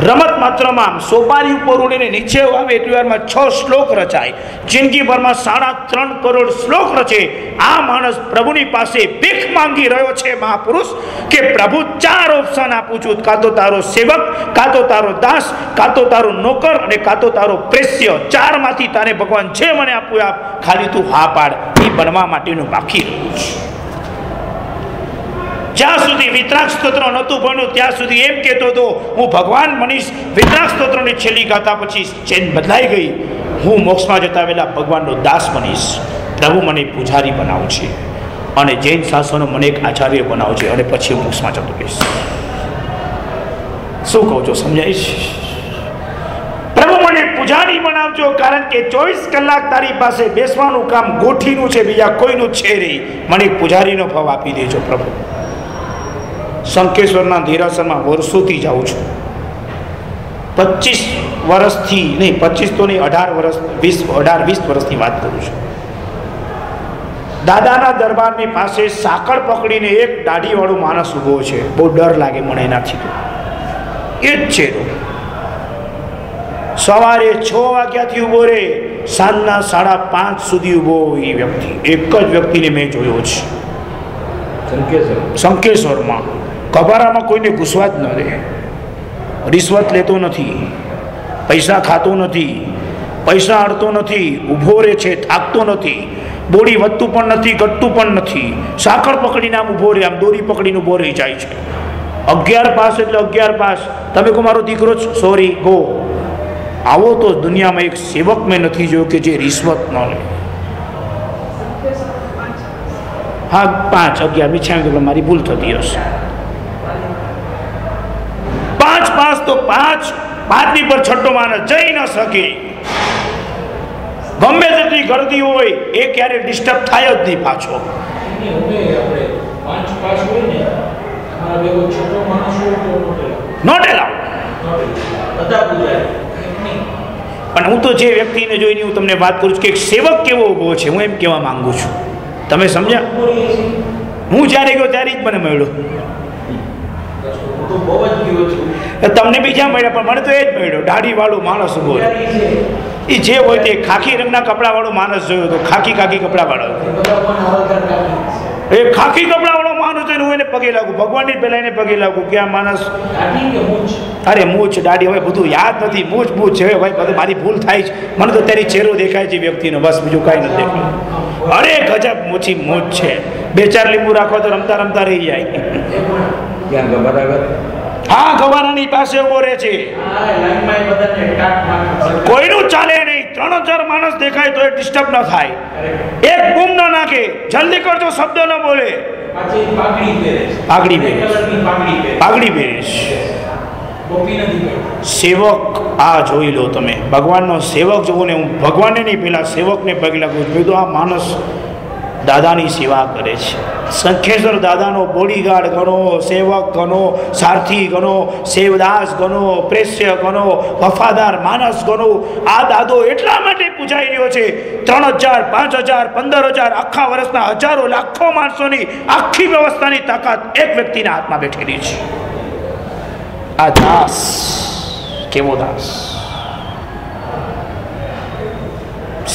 રમત માત્રમાં સોપારી ઉપર ઉડીને નીચે આવે એટલી વારમાં 6 શ્લોક રચાય. જિંદગીભરમાં 3.5 કરોડ શ્લોક રચે. આ માણસ પ્રભુની પાસે ભીખ માંગી રહ્યો છે મહાપુરુષ કે પ્રભુ 4 ઓપ્શન આપું છું, કાં તો તારો સેવક, કાં તો તારો દાસ, કાં તો તારો નોકર અને કાં તો તારો પ્રેસ્ય. 4 માંથી તારે ભગવાન જે મને આપવું આપ, ખાલી તું હા પાડ. એ બનવા માટેનું બાકી રહ્યું છે. જ્યાં સુધી વિતરાગ સ્તોત્ર નહોતું ભણ્યું ત્યાં સુધી એમ કહેતો હતો હું ભગવાન બનીશ. વિતરાગ સ્તોત્રની છેલ્લી ગાથા પછી ચેન બદલાઈ ગઈ, હું મોક્ષમાં જતા પહેલા ભગવાનનો દાસ બનીશ. પ્રભુ મને પૂજારી બનાવશે અને જૈન શાસ્ત્રનો મને એક આચાર્ય બનાવશે અને પછી મોક્ષમાં જતો રહીશ. શું કહું છો, સમજાય છે? પ્રભુ મને પૂજારી બનાવજો, કારણ કે 24 કલાક તારી પાસે બેસવાનું કામ ગોઠીનું છે, બીજા કોઈનું છે નહીં. મને એક પૂજારીનો ભાવ આપી દેજો પ્રભુ. શંકેશ્વરના ધીરાસરમાં વર્ષોથી જાઉં છું. 25 વર્ષથી નહીં, 25 તો નહીં, 18-20 વર્ષની વાત કરું છું. દાદાના દરબારની પાસે સાંકળ પકડીને એક દાઢીવાળો માણસ ઊભો છે. બહુ ડર લાગે મને એનાથી. તો એ જ છે. સવારે 6 વાગ્યાથી ઊભો રહે, સાંજના 5:30 સુધી ઊભો એ વ્યક્તિ. એક જ વ્યક્તિને મેં જોયો છે શંકેશ્વરમાં. કબારામાં કોઈને ઘૂસવા જ ન દે. રિશ્વત લેતો નથી, પૈસા ખાતો નથી, પૈસા અડતો નથી, ઊભો રહે છે, થાકતો નથી, બોડી વધતું પણ નથી, ઘટતું પણ નથી. સાંકળ પકડીને આમ ઊભો રહે, આમ દોરી પકડીને ઊભો રહી જાય છે. 11 પાસ એટલે 11 પાસ. તમે કહો મારો દીકરો જ, સોરી, ગો. આવો તો દુનિયામાં એક સેવક મેં નથી જોયો કે જે રિશ્વત ન લે. હા, 5, 11, મિછામી મારી ભૂલ થતી હશે. 5 પાસ તો 5ની પર છઠ્ઠો માણસ જઈ ન શકે. ગમે તેટલી ગળદી હોય એ ક્યારે ડિસ્ટર્બ થાય જ નહીં પાછો. Not allowed. પણ હું તો જે વ્યક્તિને જોઈને હું તમને વાત કરું છું કે એક સેવક કેવો ઊભો છે, હું એમ કહેવા માંગુ છું. તમે સમજ્યા? હું જ્યારે ગયો ત્યારે જ મને મળ્યો. તમને બીજા મળ્યા પણ મને તો એ જ મળ્યો. દાઢી વાળો માણસ ઊભો. એ જે હોય તે ખાખી રંગના કપડા વાળો માણસ જોયો તો. ખાખી કપડા વાળો, એ ખાખી કપડા વાળો માણસ જોઈને હું એને પગે લાગુ. ભગવાનની પહેલા એને પગે લાગુ કે આ માણસ, અરે મૂછ દાઢી હવે બધું યાદ નથી. મૂછ છે ભાઈ, બધું મારી ભૂલ થાય છે. મને તો તારી ચહેરો દેખાય છે વ્યક્તિનો, બસ બીજું કાંઈ નથી દેખાય. અરે ગજબ મોચી મૂછ છે. 2-4 લીંબુ રાખો તો રમતા રમતા રહી જાય. હા, ગવારાની પાસે ઉભો રહે છે. કોઈનું ચાલે નહીં. 3,000 માણસ દેખાય તો એ ડિસ્ટર્બ ન થાય. એક બૂમ ન નાખે, જલ્દી કરજો, શબ્દ ન બોલે. પાઘડી પહેરે. સેવક, આ જોઈ લો તમે. ભગવાનનો સેવક જોવો ને. હું ભગવાનને નહીં, પેલા સેવકને પગ લાગું છું. આ માણસ દાદાની સેવા કરે છે. શંખેશ્વર દાદાનો બોડીગાર્ડ ગણો, સેવક ગણો, સારથી ગણો, સેવદાસ ગણો, પ્રેસ્ય ગણો, વફાદાર માણસ ગણો. આ દાદો એટલા માટે પૂજાઈ રહ્યો છે. 3,000, 5,000, 15,000 આખા વર્ષના હજારો લાખો માણસોની આખી વ્યવસ્થાની તાકાત એક વ્યક્તિના હાથમાં બેઠેલી છે. આ દાસ કેવો દાસ!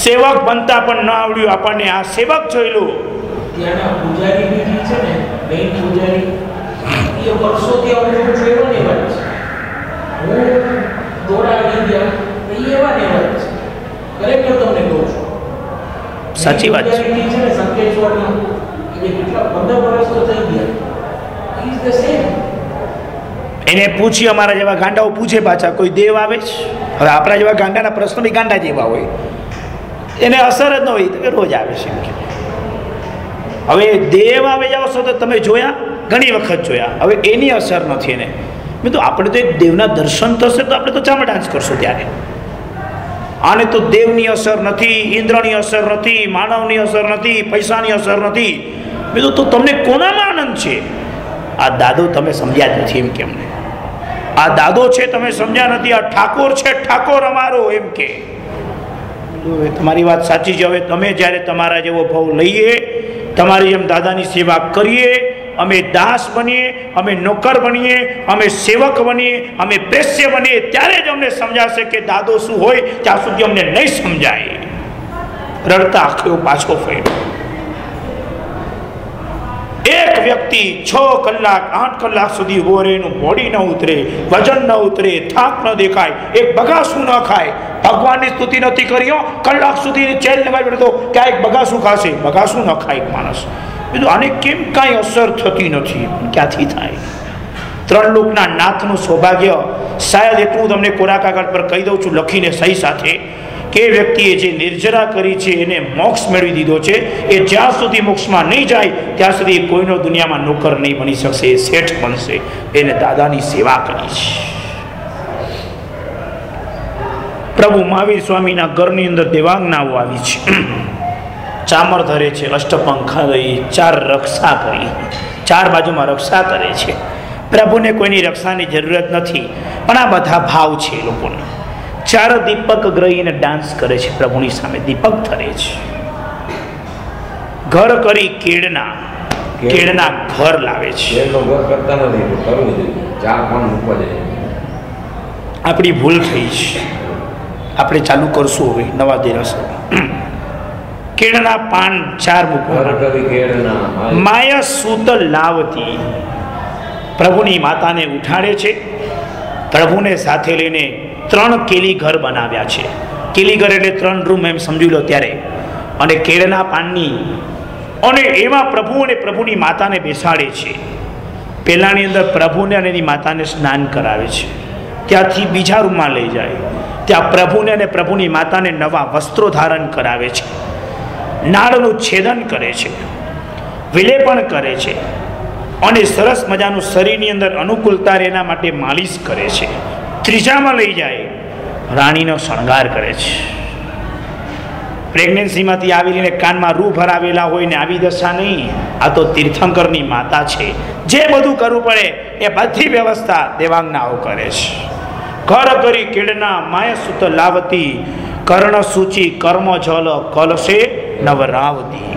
સેવક બનતા પણ ન આવડ્યું આપણને. આ સેવક જોઈ લો. ત્યાંના પૂજારી બી છે ને, મેઈન પૂજારી, એ વર્ષોથી આપણે જોયો ને વાત છે. હું દોડાવી ગયા, એ એવા ને વાત છે. ખરેખર તમને કહું છું, સાચી વાત છે. ને સંકેશ્વરના એ કેટલા 15 વર્ષ તો થઈ ગયા. Is the same. એને પૂછી, અમારા જેવા ગાંડાઓ પૂછે પાછા કોઈ દેવ આવે છે? હવે આપણા જેવા ગાંડાના પ્રશ્નો બી ગાંડા જેવા હોય, એને અસર જ ન હોય તો રોજ આવે છે. હવે દેવ આવે જાઓ છો તો તમે જોયા, ઘણી વખત જોયા, હવે એની અસર નથી એને. મેં તો આપણે તો એક દેવના દર્શન થશે તો આપણે તો ચામડા ડાન્સ કરશું ત્યારે. આને તો દેવની અસર નથી, ઇન્દ્રની અસર નથી, માનવની અસર નથી, પૈસાની અસર નથી. મેં તો તમને કોનામાં આનંદ છે? આ દાદો તમે સમજ્યા જ નથી એમ કેમ? આ દાદો છે તમે સમજ્યા નથી, આ ઠાકોર છે, ઠાકોર અમારો એમ કે. તમારી વાત સાચી છે. હવે તમે જ્યારે તમારા જેવો ભાવ લઈએ, તમારી જેમ દાદાની સેવા કરીએ, અમે દાસ બનીએ, અમે નોકર બનીએ, અમે સેવક બનીએ, અમે પ્રેસ્ય બનીએ, ત્યારે જ અમને સમજાશે કે દાદો શું હોય. ત્યાં સુધી અમને નહીં સમજાય. રડતા આંખો પાછો ફર્યો. એક વ્યક્તિ 6 કલાક 8 કલાક સુધી ઉભો રહે, એનું બોડી ન ઉતરે, વજન ન ઉતરે, થાક ન દેખાય, એક બગાસું ન ખાય, ભગવાનની સ્તુતિ નથી કરી, કલાક સુધી ચેન લગાવી બેઠો કે એક બગાસું ખાશે, બગાસું ન ખાય એક માણસ. બીજું આને કેમ કાંઈ અસર થતી નથી? ક્યાંથી થાય? 3 લોકના નાથનું સૌભાગ્ય. શાયદ એટલું તમને કોરા કાગળ પર કહી દઉં છું લખીને સહી સાથે, કે વ્યક્તિએ જે નિર્જરા કરી છે એને મોક્ષ મેળવી દીધો છે. એ જ્યાં સુધી મોક્ષમાં નહીં જાય ત્યાં સુધી કોઈનો દુનિયામાં નોકર નહીં બની શકશે, એ શેઠ બનશે. એને દાદાની સેવા કરી છે. પ્રભુ મહાવીર સ્વામીના ઘરની અંદર દેવાંગનાઓ આવી છે, ચામર ધરે છે, અષ્ટપંખા દઈ, 4 રક્ષા કરી, 4 બાજુમાં રક્ષા કરે છે. પ્રભુને કોઈની રક્ષાની જરૂરત નથી, પણ આ બધા ભાવ છે એ લોકોને. 4 દીપક ગ્રહીને ડાન્સ કરે છે, પ્રભુની સામે દીપક ધરે છે. ઘર કરી કેળના ઘર લાવે છે. આપણી ભૂલ થઈ છે, આપણે ચાલુ કરશું હવે નવા દિવસ. કેળના પાન 4 મૂકવા. માયા સૂત લાવતી પ્રભુની માતાને ઉઠાડે છે. પ્રભુને સાથે લઈને 3 કેલી ઘર બનાવ્યા છે. કેલી ઘર એટલે 3 રૂમ એમ સમજી લો ત્યારે. અને કેળના પાનની, અને એમાં પ્રભુ અને પ્રભુની માતાને બેસાડે છે. પહેલાની અંદર પ્રભુને અને એની માતાને સ્નાન કરાવે છે. ત્યાંથી બીજા રૂમમાં લઈ જાય, ત્યાં પ્રભુને અને પ્રભુની માતાને નવા વસ્ત્રો ધારણ કરાવે છે. નાળનું છેદન કરે છે, વિલેપન કરે છે, અને સરસ મજાનું શરીરની અંદર અનુકૂળતા રહે એના માટે માલિશ કરે છે. ત્રીજામાં લઈ જાય, રાણીનો શણગાર કરે છે. પ્રેગ્નન્સીમાંથી આવીને કાનમાં રૂ ભરાવેલા હોય ને આવી દશા નહીં. આ તો તીર્થંકરની માતા છે, જે બધું કરવું પડે એ બધી વ્યવસ્થા દેવાંગનાઓ કરે છે. ઘર કરી કેળના માયા સુત લાવતી, કર્ણ સૂચિ કર્મ જલ કલશે નવરાવતી,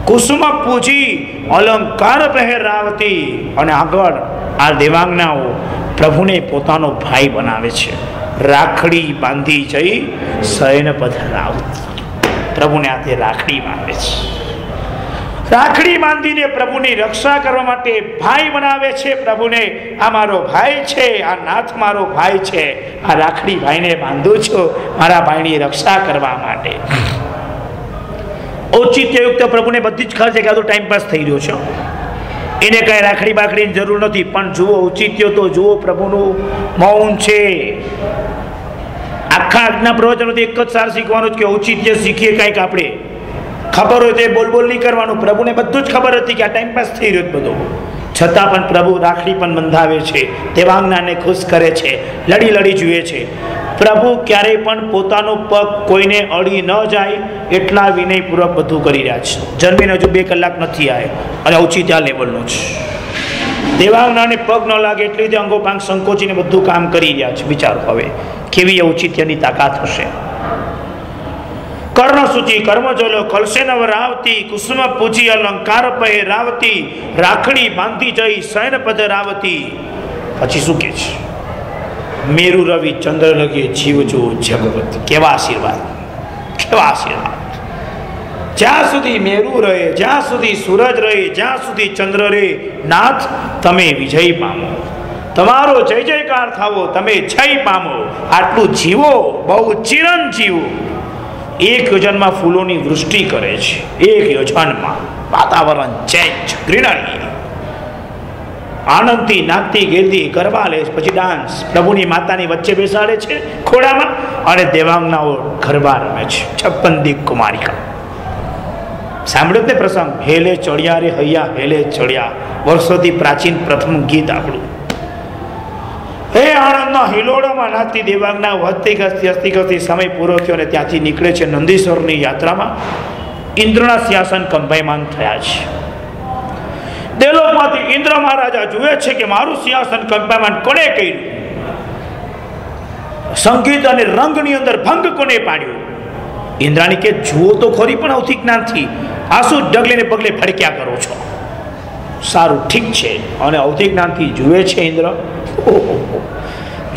કુસુમ પૂજી અલંકાર પહેરાવતી. અને આગળ આ દેવાંગનાઓ પ્રભુને પોતાનો ભાઈ બનાવે છે. રાખડી બાંધી જઈ શયન પધરાવતી, પ્રભુને હાથે રાખડી બાંધે છે. રાખડી બાંધીને પ્રભુની રક્ષા કરવા માટે ભાઈ બનાવે છે પ્રભુને. આ મારો ભાઈ છે, આ નાથ મારો ભાઈ છે, આ રાખડી ભાઈને બાંધું છું મારા ભાઈની રક્ષા કરવા માટે. ઔચિત્યયુક્ત પ્રભુને બધી જ ખબર છે કે આ તો ટાઈમ પાસ થઈ રહ્યો છે, એને કઈ રાખડી બાકડીની જરૂર નથી. પણ જુઓ ઔચિત્ય તો જુઓ, પ્રભુનું મૌન છે. આખા આજ્ઞા પ્રવચનોથી એક જ સાર શીખવાનું કે ઔચિત્ય શીખીએ કંઈક આપણે. ખબર હોય તો એ બોલ નહીં કરવાનું. પ્રભુને બધું જ ખબર હતી કે આ ટાઈમ પાસ થઈ રહ્યો બધો, છતાં પણ પ્રભુ રાખડી પણ બંધાવે છે, દેવાંગનાને ખુશ કરે છે, લડી જુએ છે. પ્રભુ ક્યારેય પણ પોતાનો પગ કોઈને અડી ન જાય એટલા વિનયપૂર્વક બધું કરી રહ્યા છે. જન્મીને હજુ 2 કલાક નથી આવ્યા અને ઔચિત્ય લેવલનું છે. દેવાંગનાને પગ ન લાગે એટલી રીતે અંગોપાંગ સંકોચીને બધું કામ કરી રહ્યા છે. વિચારો હવે કેવી ઔચિત્યની તાકાત હશે. કર્ણ સૂચિ કર્મ જોલો કલશે નવરાવતી, કુસુમ પૂજી અલંકાર પહેરાવતી, રાખડી બાંધી જઈ શયન પધરાવતી. પછી શું કે છે? મેરુ રવિ ચંદ્ર લગે જીવજો જગવત. કેવા આશીર્વાદ, કેવા આશીર્વાદ! જ્યાં સુધી મેરુ રહે, જ્યાં સુધી સૂરજ રહે, જ્યાં સુધી ચંદ્ર રહે, નાથ તમે વિજય પામો, તમારો જય જયકાર થાવો, તમે જય પામો. આટલું જીવો, બહુ ચિરંજીવો. 1 યોજનમાં ફૂલોની વૃષ્ટિ કરે છે, 1 યોજનમાં વાતાવરણ ચેન્જ, ગ્રીનરી. આનંદથી નાચતી ગેલતી ગરબા લે, પછી ડાન્સ પ્રભુની માતાની વચ્ચે બેસાડે છે ખોડામાં, અને દેવાંગનાઓ ગરબા રમે છે. 56 દીક કુમારિકા. સાંભળ્યો તે પ્રસંગ? હેલે ચડ્યા રે હૈયા હેલે ચડ્યા, વર્ષોથી પ્રાચીન પ્રથમ ગીત આપણું. હે આણંદના હિલોડામાં નાચતી દેવાંગના હસતી ખસતી સમય પૂરો થયો અને ત્યાંથી નીકળે છે નંદીશ્વરની યાત્રામાં. ઇન્દ્રના સિંહાસન કંપાયમાન થયા છે. દેવલોકમાંથી ઇન્દ્ર મહારાજા જુએ છે કે મારું સિંહાસન કંપાયમાન કોણે કર્યું, સંગીત અને રંગની અંદર ભંગ કોને પાડ્યો. ઇન્દ્રાણી કે જુઓ તો ખરી, પણ અવથી જ્ઞાનથી આંસુ ડગલે પગલે ફડક્યા કરો છો. સારું ઠીક છે. અને અવથી જ્ઞાનથી જુએ છે ઇન્દ્ર.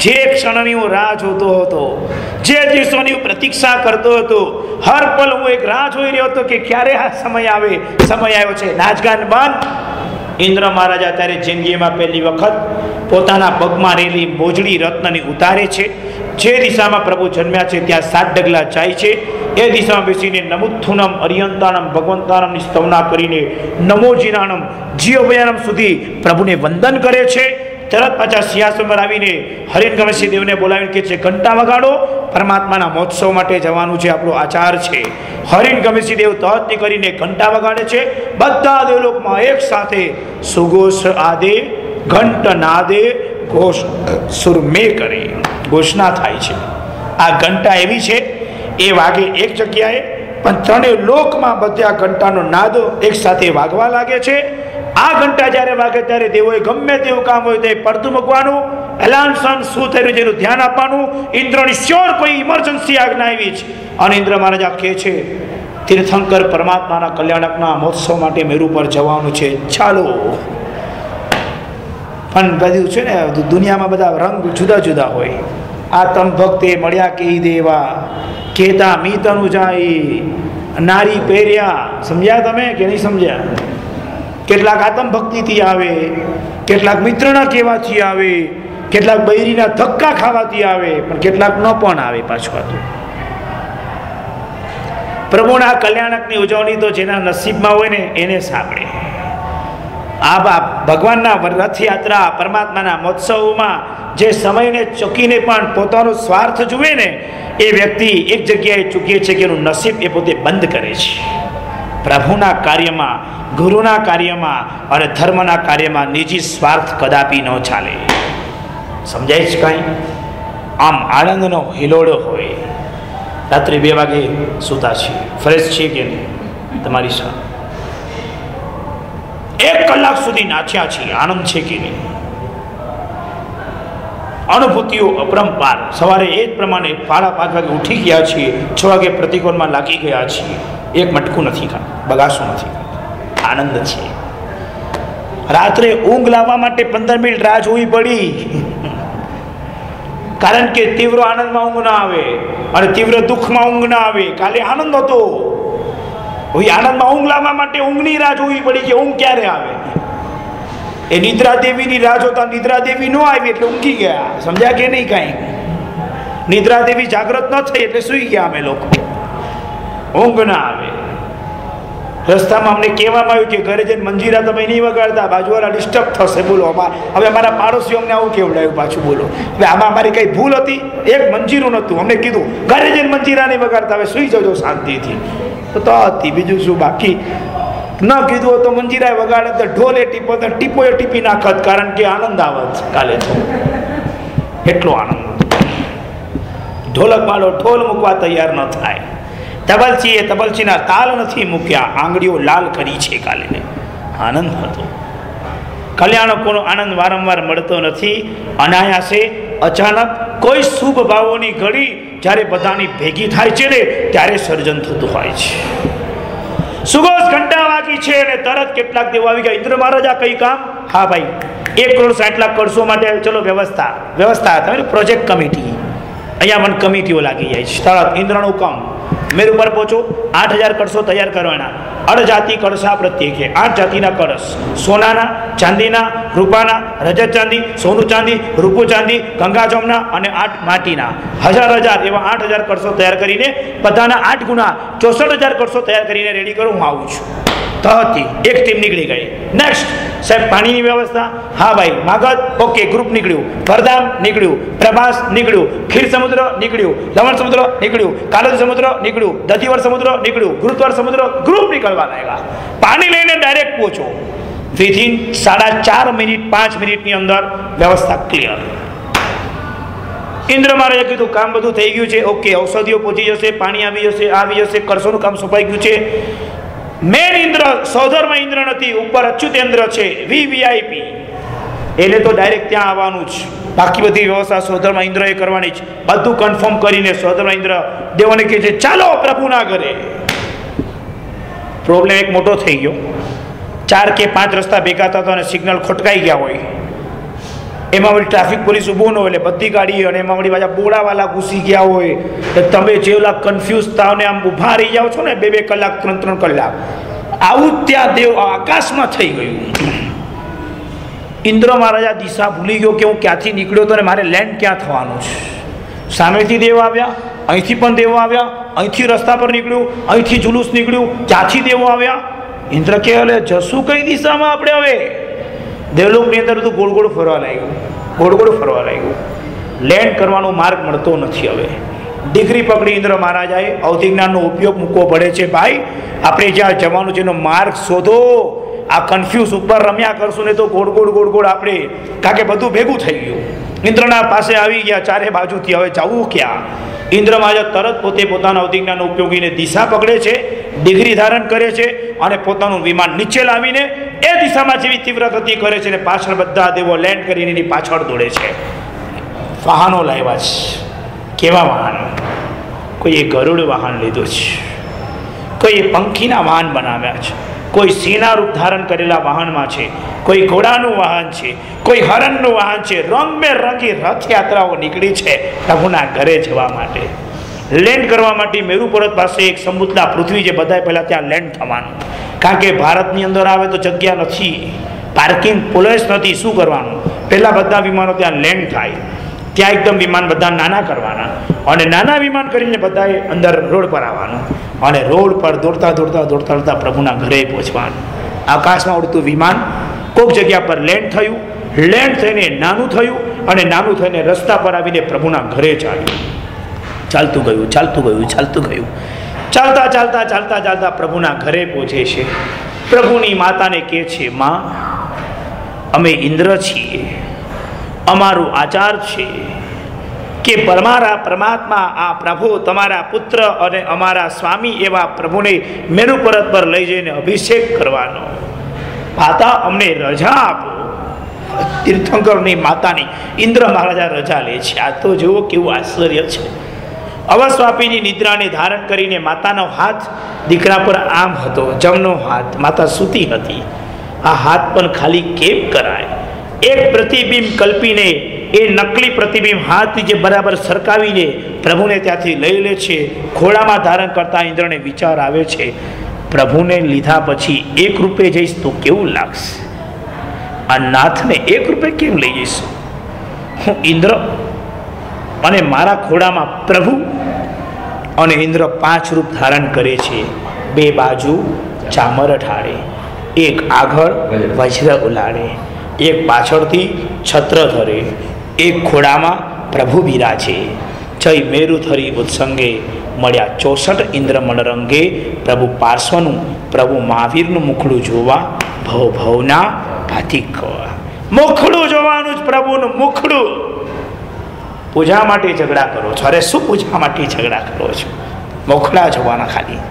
જે ક્ષણની હું રાહ જોતો હતો, જે દિવસોની હું પ્રતીક્ષા કરતો હતો, હર પલ હું એક રાહ જોઈ રહ્યો હતો કે ક્યારે આ સમય આવે. સમય આવ્યો છે. નાચગાન બંધ. ઇન્દ્ર મહારાજા ત્યારે જિંદગીમાં પહેલી વખત પોતાના પગમાં રહેલી મોજડી રત્નની ઉતારે છે. જે દિશામાં પ્રભુ જન્મ્યા છે ત્યાં 7 ડગલા જાય છે. એ દિશામાં બેસીને નમુથુનમ અરિયંતાનમ ભગવંતાનમની સ્તવના કરીને નમોજીનાનમ જીવભયાનમ સુધી પ્રભુને વંદન કરે છે. તરત પાછા સિંહાસન પર આવીને હરિન ગણેશજી દેવને બોલાવીને કહે છે ઘંટા વગાડો, પરમાત્માના મહોત્સવ માટે જવાનું છે, આપણો આચાર છે. હરિન ગણેશજી દેવ તહતની કરીને ઘંટા વગાડે છે. બધા દેવલોકમાં એક સાથે સુઘોષ આદે ઘંટ નાદે ઘોષ સુર મે કરે, ઘોષણા થાય છે. આ ઘંટા એવી છે, એ વાગે એક જગ્યાએ, પણ ત્રણેય લોકમાં બધા ઘંટાનો નાદ એક સાથે વાગવા લાગે છે. આ ઘંટા જ્યારે વાગે ત્યારે દેવોએ ગમે તેવું કામ હોય તે પડતું મૂકવાનું, એલાન્સન શું થયું જેનું ધ્યાન આપવાનું. ઇન્દ્રની શ્યોર કોઈ ઇમરજન્સી આજ્ઞા આવી છે. અને ઇન્દ્ર મહારાજા કહે છે તીર્થંકર પરમાત્માના કલ્યાણકના મહોત્સવ માટે મેરુ પર જવાનું છે, ચાલો. પણ બધું છે ને દુનિયામાં બધા રંગ જુદા જુદા હોય. આ તમ ભક્તે મળ્યા કે દેવા કેતા મીતનું જાય નારી પહેર્યા. સમજ્યા તમે કે નહીં સમજ્યા? કેટલાક આત્મ ભક્તિથી આવે, કેટલાક મિત્રના કહેવાથી આવે, કેટલાક બૈરીના ધક્કા ખાવાથી આવે, પણ કેટલાક ન પણ આવે. પાછું પ્રભુના કલ્યાણકની ઉજવણી તો જેના નસીબમાં હોય ને એને સાંભળે. આ ભગવાનના રથયાત્રા પરમાત્માના મહોત્સવમાં જે સમયને ચૂકીને પણ પોતાનો સ્વાર્થ જુએ ને એ વ્યક્તિ એક જગ્યાએ ચૂકે છે કે એનું નસીબ એ પોતે બંધ કરે છે. પ્રભુના કાર્યમાં, ગુરુના કાર્યમાં અને ધર્મના કાર્યમાં નિજી સ્વાર્થ કદાપી ન ચાલે. સમજાય છે કાંઈ? આમ આનંદનો હિલોડો હોય. રાત્રે 2 વાગે સૂતા છીએ, ફ્રેશ છીએ કે નહીં? તમારી સાથે 1 કલાક સુધી નાચ્યા છીએ, આનંદ છે કે નહીં? અનુભૂતિઓ અપરંપાર. સવારે એ જ પ્રમાણે 5:30 વાગે ઉઠી ગયા છીએ, 6 વાગે પ્રતિકોણમાં લાગી ગયા છીએ. એક મટકું નથી ખાતું, બગાસું નથી ખાતું, આનંદ છે. રાત્રે ઊંઘ લાવવા માટે 15 મિનિટ રાહ જોવી પડી, કારણ કે તીવ્ર આનંદમાં ઊંઘ ના આવે અને તીવ્ર દુઃખમાં ઊંઘ ના આવે. કાલે આનંદ હતો, આનંદમાં ઊંઘ લાવવા માટે ઊંઘની રાહ જોવી પડી કે ઊંઘ ક્યારે આવે. એ નિદ્રા દેવીની રાહ જોતા નિદ્રા દેવી ન આવી એટલે ઊંઘી ગયા. સમજ્યા કે નહીં? કાંઈ નિદ્રા દેવી જાગૃત ન થઈ એટલે સુઈ ગયા અમે લોકો. ઊંઘ ના આવે. રસ્તામાં અમને કહેવામાં આવ્યું કે ઘરે જઈને મંજીરા તમે નહીં વગાડતા, બાજુવાળા ડિસ્ટર્બ થશે. બોલો, હવે અમારા પાડોશીઓ અમને આવું કેવડાવ્યું પાછું. બોલો, હવે આમાં અમારી કઈ ભૂલ હતી? એક મંજીરું નહોતું. અમને કીધું ઘરે જઈને મંજીરા નહીં વગાડતા, હવે સુઈ જજો શાંતિથી. તો હતી બીજું શું? બાકી ન કીધું હોય તો મંજીરાએ વગાડે તો ઢોલે ટીપો તો ટીપોએ ટીપી નાખત, કારણ કે આનંદ આવત. કાલે તો એટલો આનંદ. ઢોલક વાળો ઢોલ મૂકવા તૈયાર ન થાય. તબલચીએ તબલચીના તાલ નથી મૂક્યા, આંગળીઓ લાલ કરી છે. કાલે આનંદ હતો. કલ્યાણકોનો આનંદ વારંવાર મળતો નથી. અનાયાસે અચાનક કોઈ શુભ ભાવોની ઘડી જ્યારે બધાની ભેગી થાય છે ને ત્યારે સર્જન થતું હોય છે. સુઘોષ ઘંટા વાગી છે અને તરત કેટલાક દેવો આવી ગયા. ઇન્દ્ર મહારાજા કઈ કામ? હા ભાઈ, 1,60,00,000 કળશો માટે ચલો વ્યવસ્થા તમે પ્રોજેક્ટ કમિટી. અહીંયા પણ કમિટીઓ લાગી જાય છે. તરત ઇન્દ્રનું કામ, મેરુ પર પહોંચો, 8,000 કળશો તૈયાર કરવાના. અડજાતિ કળશા પ્રત્યેકે 8 જાતિના કળશ, સોનાના, ચાંદીના, રૂપાના, રજત ચાંદી, સોનું ચાંદી, રૂપું ચાંદી, ગંગા જમના અને 8 માટીના. 1000 એવા 8,000 કળશો તૈયાર કરીને બધાના 8 ગુણા 64,000 કળશો તૈયાર કરીને રેડી કરો. હું આવું છું. હતી, એક ટીમ નીકળી ગઈ. નેક્સ્ટ સાહેબ પાણીની વ્યવસ્થા, હા ભાઈ માગધ, ઓકે ગ્રુપ નીકળ્યું. વરધામ નીકળ્યું, પ્રભાસ નીકળ્યું, ખીર સમુદ્ર નીકળ્યું, લવણ સમુદ્ર નીકળ્યું, કાળજ સમુદ્ર નીકળ્યું, દધીવર સમુદ્ર નીકળ્યું, ગુરુદ્વાર સમુદ્ર, ગ્રુપ નીકળવા લાગ્યા. પાણી લઈને ડાયરેક્ટ પહોંચો. વિધિન 4.5 મિનિટ 5 મિનિટની અંદર વ્યવસ્થા ક્લિયર. ઇન્દ્ર મહારાજે કીધું કામ બધું થઈ ગયું છે, ઓકે ઔષધિઓ પહોંચી જશે, પાણી આવી જશે, કરશોનું કામ સોંપાઈ ગયું છે. મેન ઇન્દ્ર સૌધર્માં ઇન્દ્ર નથી, ઉપર અચ્યુતેન્દ્ર છે, VVIP. એટલે તો ડાયરેક્ટ ત્યાં આવવાનું જ. બાકી બધી વ્યવસ્થા સૌધર્માં ઇન્દ્રએ કરવાની જ. બધું કન્ફર્મ કરીને સૌધર્માં ઇન્દ્ર દેવોને કહે છે ચાલો પ્રભુના ઘરે. પ્રોબ્લેમ એક મોટો થઈ ગયો. 4 કે 5 રસ્તા ભેગા થતા અને સિગ્નલ ખોટકાઈ ગયા હોય. એમાં વળી ટ્રાફિક પોલીસ ઊભો ન હોય એટલે બધી ગાડી, અને એમાં વળી પાછા બોડાવાલા ઘૂસી ગયા હોય તો તમે જેવલા કન્ફ્યુઝ થાવ ને આમ ઊભા રહી જાઓ છો ને 2-2 કલાક 3-3 કલાક. આવું ત્યાં દેવ આકાશમાં થઈ ગયું. ઇન્દ્ર મહારાજા દિશા ભૂલી ગયો કે હું ક્યાંથી નીકળ્યો તો ને મારે લેન્ડ ક્યાં થવાનું છે. સામેથી દેવ આવ્યા, અહીંથી પણ દેવો આવ્યા, અહીંથી રસ્તા પર નીકળ્યું, અહીંથી જુલુસ નીકળ્યું, ક્યાંથી દેવો આવ્યા. ઇન્દ્ર કે એટલે જશું કઈ દિશામાં આપણે હવે? દેવલોકની અંદર બધું ગોળ ગોળ ફરવા લાગ્યું. લેન્ડ કરવાનો માર્ગ મળતો નથી. હવે ડિગ્રી પકડી ઇન્દ્ર મહારાજાએ અવધિજ્ઞાનનો ઉપયોગ મૂકવો પડે છે. ભાઈ આપણે જ્યાં જવાનું છે એનો માર્ગ શોધો. આ કન્ફ્યુઝ ઉપર રમ્યા કરશું ને તો ગોળ ગોળ આપણે, કારણ કે બધું ભેગું થઈ ગયું. ઇન્દ્રના પાસે આવી ગયા ચારે બાજુથી, હવે જવું ક્યાં? ઇન્દ્ર મહારાજ તરત પોતે પોતાના અવધિજ્ઞાનનો ઉપયોગીને દિશા પકડે છે, ડિગ્રી ધારણ કરે છે અને પોતાનું વિમાન નીચે લાવીને એ દિશામાં જેવી તીવ્ર ગતિ કરે છે ને પાછળ બધા દેવો લેન્ડ કરીને એની પાછળ દોડે છે. વાહનો લાવ્યા છે. કેવા વાહન? કોઈએ ગરુડ વાહન લીધું છે, કોઈએ પંખીના વાહન બનાવ્યા છે, કોઈ સિંહના રૂપ ધારણ કરેલા વાહનમાં છે, કોઈ ઘોડાનું વાહન છે, કોઈ હરણનું વાહન છે. રંગબેરંગી રથયાત્રાઓ નીકળી છે પ્રભુના ઘરે જવા માટે. લેન્ડ કરવા માટે મેરુ પર્વત પાસે એક સમુદ્રના પૃથ્વી છે, બધાએ પહેલાં ત્યાં લેન્ડ થવાનું. કારણ કે ભારતની અંદર આવે તો જગ્યા નથી, પાર્કિંગ પ્લેસ નથી, શું કરવાનું? પહેલાં બધા વિમાનો ત્યાં લેન્ડ થાય. ત્યાં એકદમ વિમાન બધા નાના કરવાના અને નાના વિમાન કરીને બધાએ અંદર રોડ પર આવવાનું અને રોડ પર દોડતા પ્રભુના ઘરે પહોંચવાનું. આકાશમાં ઉડતું વિમાન કોઈક જગ્યા પર લેન્ડ થયું, લેન્ડ થઈને નાનું થયું અને નાનું થઈને રસ્તા પર આવીને પ્રભુના ઘરે ચાલ્યું. ચાલતું ગયું. ચાલતા પ્રભુના ઘરે પહોંચે છે. પ્રભુની માતાને કહે છે, માં અમે ઇન્દ્ર છીએ, અમારું આચાર છે કે પરમાત્મા આ પ્રભુ તમારા પુત્ર અને અમારા સ્વામી એવા પ્રભુને મેરુ પર્વત પર લઈ જઈને અભિષેક કરવાનો. માતા અમને રજા આપો. તીર્થંકરની માતાની ઇન્દ્ર મહારાજા રજા લે છે. આ તો જુઓ કેવું આશ્ચર્ય છે. અવસ્વાપીની નિદ્રાને ધારણ કરીને માતાનો હાથ દીકરા પર આમ હતો, જમણો હાથ. માતા સૂતી હતી. આ હાથ પણ ખાલી કેમ કરાય? એક પ્રતિબિંબ કલ્પીને એ નકલી પ્રતિબિંબ હાથ જે બરાબર સરકાવીને પ્રભુને ત્યાંથી લઈ લે છે. ખોળામાં ધારણ કરતા ઇન્દ્રને વિચાર આવે છે, પ્રભુને લીધા પછી એક રૂપે જઈશ તો કેવું લાગશે? આ નાથને એક રૂપે કેમ લઈ જઈશ? હું ઇન્દ્ર અને મારા ખોળામાં પ્રભુ. અને ઇન્દ્ર 5 રૂપ ધારણ કરે છે. 2 બાજુ ચામર ઢાળે, એક આગળ વજ્ર ઉલાડે, એક પાછળથી છત્ર ધરે, એક ખોળામાં પ્રભુ બિરાજે. જય મેરુધરી ઉત્સંગે મળ્યા 64 ઇન્દ્ર મણરંગે. પ્રભુ પાર્શ્વનું, પ્રભુ મહાવીરનું મુખડું જોવા ભવના ભાતી ખવા. મુખડું જોવાનું જ, પ્રભુનું મુખડું. પૂજા માટે ઝઘડા કરો છો? અરે શું પૂજા માટે ઝઘડા કરો છો? મોખડા જોવાના ખાલી.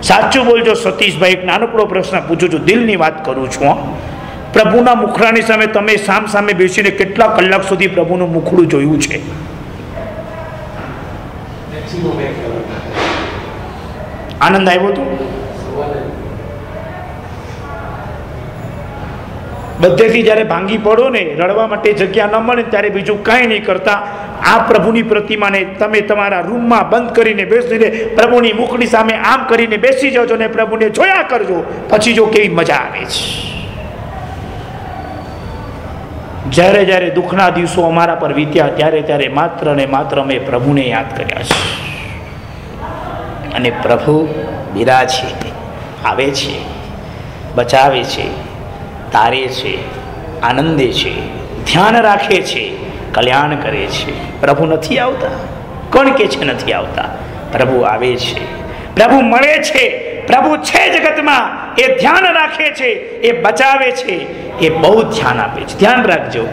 સાચું બોલજો સતીશભાઈ, એક નાનકડો પ્રશ્ન પૂછું છું, દિલની વાત કરું છું. પ્રભુના મુખડાની સામે તમે સામે બેસીને કેટલા કલાક સુધી પ્રભુનું મુખડું જોયું છે? આનંદ આવ્યો હતો? બધેથી જ્યારે ભાંગી પડો ને, રડવા માટે જગ્યા ન મળે ત્યારે બીજું કાંઈ નહીં કરતા આ પ્રભુની પ્રતિમાને તમે તમારા રૂમમાં બંધ કરીને બેસીને પ્રભુની મુખની સામે આમ કરીને બેસી જાઓ ને પ્રભુને જોયા કરજો. પછી જો કેવી મજા આવે છે. જ્યારે દુઃખના દિવસો અમારા પર વીત્યા ત્યારે માત્ર ને માત્ર અમે પ્રભુને યાદ કર્યા છે. અને પ્રભુ બિરાજે આવે છે. બચાવે છે, તારે છે, આનંદે છે, ધ્યાન રાખે છે, કલ્યાણ કરે છે. પ્રભુ નથી આવતા? કોણ કે છે નથી આવતા? પ્રભુ આવે છે, પ્રભુ મળે છે, પ્રભુ છે જગતમાં. એ ધ્યાન રાખે છે, એ બચાવે છે, એ બહુ ધ્યાન આપે છે. ધ્યાન રાખજો,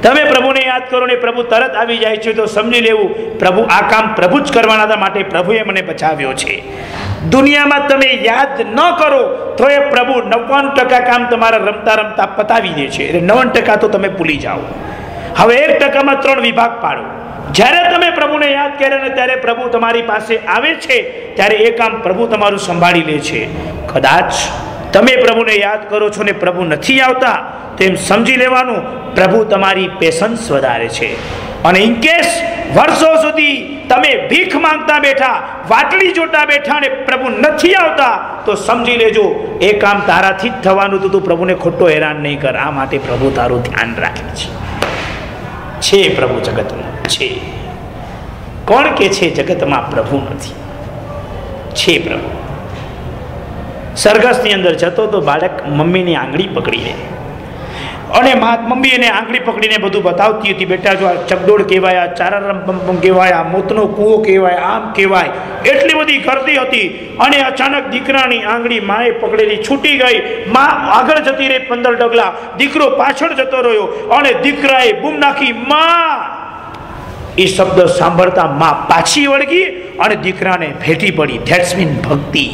તમે પ્રભુને યાદ કરો ને પ્રભુ તરત આવી જાય છે તો સમજી લેવું પ્રભુ આ કામ પ્રભુ જ કરવાના હતા, માટે પ્રભુએ મને બચાવ્યો છે. દુનિયામાં તમે યાદ ન કરો તો એ પ્રભુ 99% કામ તમારા રમતા રમતા પતાવી દે છે. એટલે 99% તો તમે ભૂલી જાઓ. હવે 1%માં 3 વિભાગ પાડો. જ્યારે તમે પ્રભુને યાદ કર્યા ને ત્યારે પ્રભુ તમારી પાસે આવે છે, ત્યારે એ કામ પ્રભુ તમારું સંભાળી લે છે. કદાચ તમે પ્રભુને યાદ કરો છો ને પ્રભુ નથી આવતા તો એમ સમજી લેવાનું પ્રભુ તમારી પેશન્સ વધારે છે. અને ઇનકેસ વર્ષો સુધી તમે ભીખ માંગતા બેઠા, વાટલી જોતા બેઠા ને પ્રભુ નથી આવતા તો સમજી લેજો એ કામ તારાથી જ થવાનું હતું. તું પ્રભુને ખોટો હેરાન નહીં કર. આ માટે પ્રભુ તારું ધ્યાન રાખે છે. પ્રભુ જગતમાં છે. કોણ કે છે જગતમાં પ્રભુ નથી? છે પ્રભુ. સરઘસની અંદર જતો તો બાળક મમ્મીની આંગળી પકડીને, અને મમ્મી એને આંગળી પકડીને બધું બતાવતી હતી. બેટા જો આ ચકડોળ કહેવાય, આ ચારારમ પંપમ કહેવાય, આ મોતનો કૂવો કહેવાય, આમ કહેવાય. એટલી બધી કરતી હતી. અને અચાનક દીકરાની આંગળી માએ પકડેલી છૂટી ગઈ. માં આગળ જતી રહી 15 ડગલા, દીકરો પાછળ જતો રહ્યો અને દીકરાએ બૂમ નાખી માં. એ શબ્દ સાંભળતા માં પાછી વળગી અને દીકરાને ભેટી પડી. ધેટ્સ મીન ભક્તિ.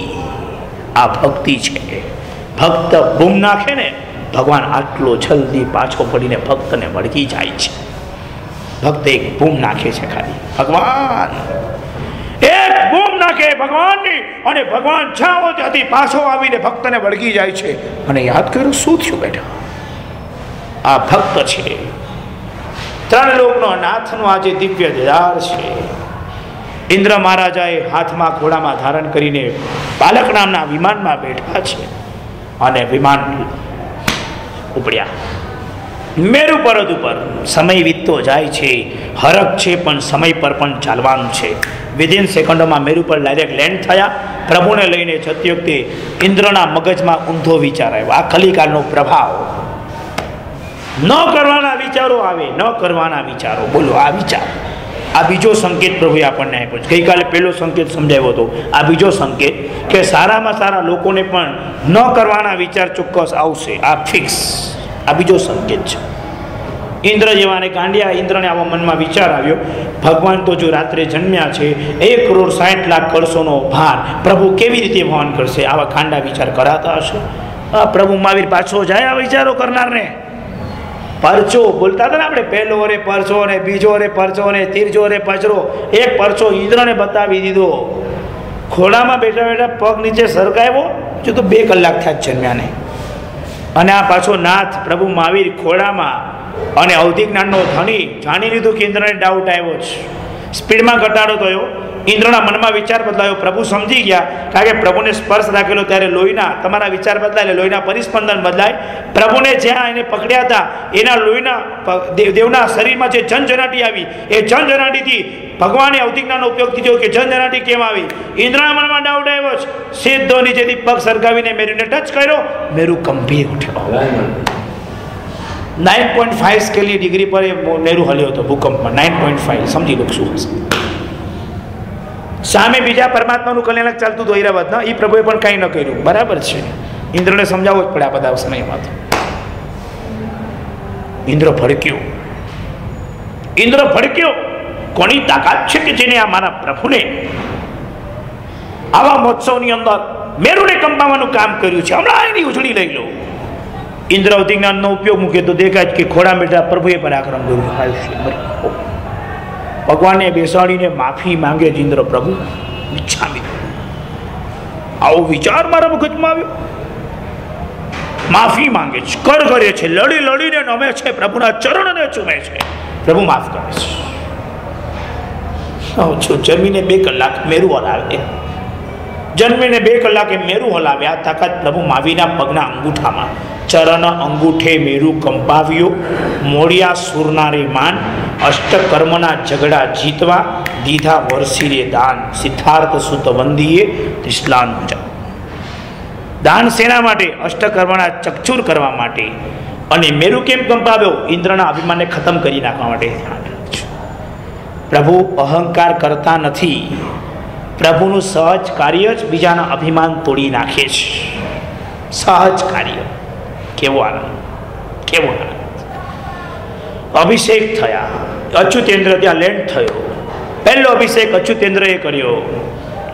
આ ભક્તિ છે. ભક્ત બૂમ નાખે ને ભગવાન આટલો જલ્દી પાછો પડીને ભક્તને વળગી જાય છે. ભક્ત એક બૂમ નાખે છે ખાલી, ભગવાન એક બૂમ નાખે ભગવાનની, અને ભગવાન જાઓ ત્યાંથી પાછો આવીને ભક્તને વળગી જાય છે. અને યાદ કરો શું થયું બેટા? આ ભક્ત છે. 3 લોકનો નાથનો આજે દિવ્ય દીદાર છે. ઇન્દ્ર મહારાજાએ હાથમાં ઘોડામાં ધારણ કરીને બાલક નામના વિમાનમાં બેઠા છે અને વિમાન ઉપડ્યા મેરુ પર્વત ઉપર. સમય વીતતો જાય છે, હરખ છે, પણ સમય પર પણ ચાલવાનું છે. વિધિન સેકન્ડોમાં મેરુ પર ડાયરેક્ટ લેન્ડ થયા. પ્રભુને લઈને જતી વખતે ઇન્દ્રના મગજમાં ઊંધો વિચાર આવ્યો. આ કલિકાળનો પ્રભાવ. ન કરવાના વિચારો આવે, ન કરવાના વિચારો. બોલો, આ વિચાર. આ બીજો સંકેત પ્રભુએ આપણને આપ્યો છે. ગઈકાલે પહેલો સંકેત સમજાવ્યો હતો. આ બીજો સંકેત કે સારામાં સારા લોકોને પણ ન કરવાના વિચાર ચોક્કસ આવશે. આ ફિક્સ. આ બીજો સંકેત છે. ઇન્દ્ર જેવાને ગાંડિયા ઇન્દ્રને આવા મનમાં વિચાર આવ્યો, ભગવાન તો જો રાત્રે જન્મ્યા છે, 1,60,00,000 કળશોનો ભાર પ્રભુ કેવી રીતે વહન કરશે? આવા ગાંડા વિચાર કરાતા હશે. પ્રભુ મહાવીર પાછો જાય આ વિચારો કરનારને. પરચો બોલતા હતા ને આપણે, પહેલો રે પરચો ને બીજો રે પરચો ને ત્રીજો રે પચરો. એક પરચો ઇન્દ્રને બતાવી દીધો. ખોડામાં બેઠા બેઠા પગ નીચે સરકાવ્યો. જો તો 2 કલાક થયા જન્મ્યા ને. અને આ પાછો નાથ પ્રભુ મહાવીર ખોડામાં, અને અવધિ જ્ઞાનનો ધણી. જાણી લીધું કે ઇન્દ્રને ડાઉટ આવ્યો છે. સ્પીડમાં ઘટાડો થયો. ઇન્દ્રના મનમાં વિચાર બદલાયો. પ્રભુ સમજી ગયા, કારણ કે પ્રભુને સ્પર્શ રાખેલો ત્યારે લોહીના, તમારા વિચાર બદલાય એટલે લોહીના પરિસ્પંદન બદલાય. પ્રભુને જ્યાં એને પકડ્યા હતા એના લોહીના દેવના શરીરમાં જે ઝંઝનાટી આવી, એ ઝંઝનાટીથી ભગવાને અવધિજ્ઞાનનો ઉપયોગ થયો કે ઝંઝનાટી કેમ આવી. ઇન્દ્રના મનમાં ડાઉટ આવ્યો છે. સીધો નીચેથી પગ સરકાવીને મેરુને ટચ કર્યો. મેરુ ગંભીર ઉઠ્યો. 9.5 સ્કેલની ડિગ્રી પર એ મેરુ હલ્યો હતો ભૂકંપમાં. 9.5 સમજી લો શું હશે. સામે બીજા પરમાત્માનું કલ્યાણ ચાલતું હતું ઐરાવતના. એ પ્રભુએ પણ કંઈ ન કર્યું. બરાબર છે, ઇન્દ્રને સમજાવવો જ પડે આ બધા સમયમાં. તો ઇન્દ્ર ભડક્યો. ઇન્દ્ર ભડક્યો. કોની તાકાત છે કે જેને આ મારા પ્રભુને આવા મહોત્સવની અંદર મેરુને કંપાવવાનું કામ કર્યું છે? હમણાં એની ઉજળી લઈ લો. ઇન્દ્ર અવધિજ્ઞાનનો ઉપયોગ મૂકે તો દેખાય કે ખોડા બેઠા પ્રભુએ પરાક્રમ કર્યું. ભગવાનને બેસાડીને માફી માંગે છે ઇન્દ્ર. પ્રભુ ઈચ્છામી. આવો વિચાર મારા મગજમાં આવ્યો. માફી માંગે છે, કર કરે છે, લડી લડીને નમે છે, પ્રભુના ચરણને ચૂમે છે. પ્રભુ માફ કરે છે. જન્મીને 2 કલાક મેરુ હલાવે. જન્મીને 2 કલાકે મેરુ હલાવે. આ તાકાત પ્રભુ મહાવીરના પગના અંગૂઠામાં. ચરણ અંગૂઠે મેરુ કંપાવ્યો. મોડિયા સુરનારે માન. અષ્ટકર્મના ઝઘડા જીતવા. દીધા વર્ષીરે દાન. સિદ્ધાર્થ સુત વંદીએ ત્રિશલાન. દાન શેના માટે? અષ્ટકર્મના ચકચૂર કરવા માટે. અને મેરુ કેમ કંપાવ્યો? ઇન્દ્રના અભિમાનને ખતમ કરી નાખવા માટે. પ્રભુ અહંકાર કરતા નથી. પ્રભુનું સહજ કાર્ય જ બીજાના અભિમાન તોડી નાખે છે. સહજ કાર્ય. કેવો આનંદ, કેવો આનંદ. અભિષેક થયા, અચ્યુતેન્દ્ર ત્યાં લેન્ડ થયો. પહેલો અભિષેક અચ્યુતેન્દ્રએ કર્યો.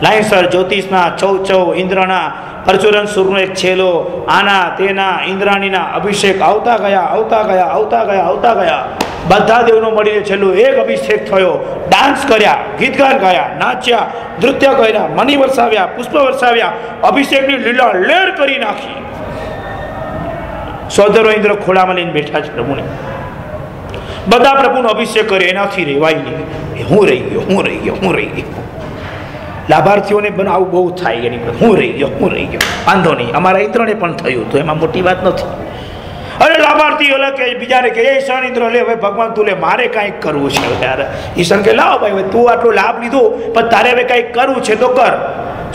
લાઈસર જ્યોતિષના ચૌ ઇન્દ્રના પરચુરન સુરનો એક છેલ્લો, આના તેના ઇન્દ્રાણીના અભિષેક આવતા ગયા, આવતા ગયા, આવતા ગયા, આવતા ગયા. બધા દેવનો મળીને છેલ્લો એક અભિષેક થયો. ડાન્સ કર્યા, ગીત ગાન ગાયા, નાચ્યા, નૃત્ય કર્યા, મણી વરસાવ્યા, પુષ્પ વરસાવ્યા, અભિષેકની લીલા લેર કરી નાખી. સોદરો ઇન્દ્ર ખોળામાં લઈને બેઠા છે પ્રભુને. બધા પ્રભુનો અભિષેક કરે, એનાથી રેવાય નહીં. હું રહી ગયો, હું રહી ગયો, હું રહી ગયો. લાભાર્થીઓને પણ આવું બહુ થાય. એની હું રહી ગયો, હું રહી ગયો. વાંધો નહીં, અમારા ઇન્દ્રને પણ થયું તો એમાં મોટી વાત નથી. અરે લાભાર્થી ઓલા કે બીજાને કે એ ઈશાન ઇન્દ્ર લે, હવે ભગવાન તું લે, મારે કાંઈક કરવું છે યાર. ઈશાન કે લાવ ભાઈ, હવે તું આટલો લાભ લીધો પણ તારે હવે કાંઈક કરવું છે તો કર.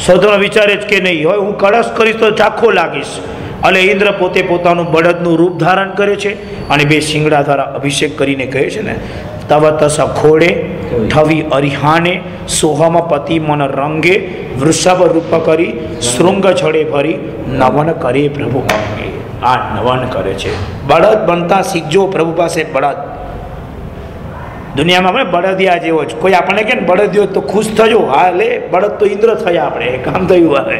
સોદરો વિચારે જ કે નહીં, હવે હું કળશ કરીશ તો ઝાખો લાગીશ. અને ઇન્દ્ર પોતે પોતાનું બળદનું રૂપ ધારણ કરે છે અને બે શિંગડા દ્વારા અભિષેક કરીને કહે છે ને, તવ તસ ખોડે ઠવી અરિહાને સોહમ પતિ મન રંગે વૃષભ રૂપ કરી શૃંગ છડે ભરી નવન કરે પ્રભુ અંગે. આ નવન કરે છે. બળદ બનતા શીખજો પ્રભુ પાસે. બળદ દુનિયામાં આપણે બળદિયા જેવો જ. કોઈ આપણને કે બળદિયો તો ખુશ થજો. હા લે, બળદ તો ઇન્દ્ર થયા આપણે, કામ થયું. હવે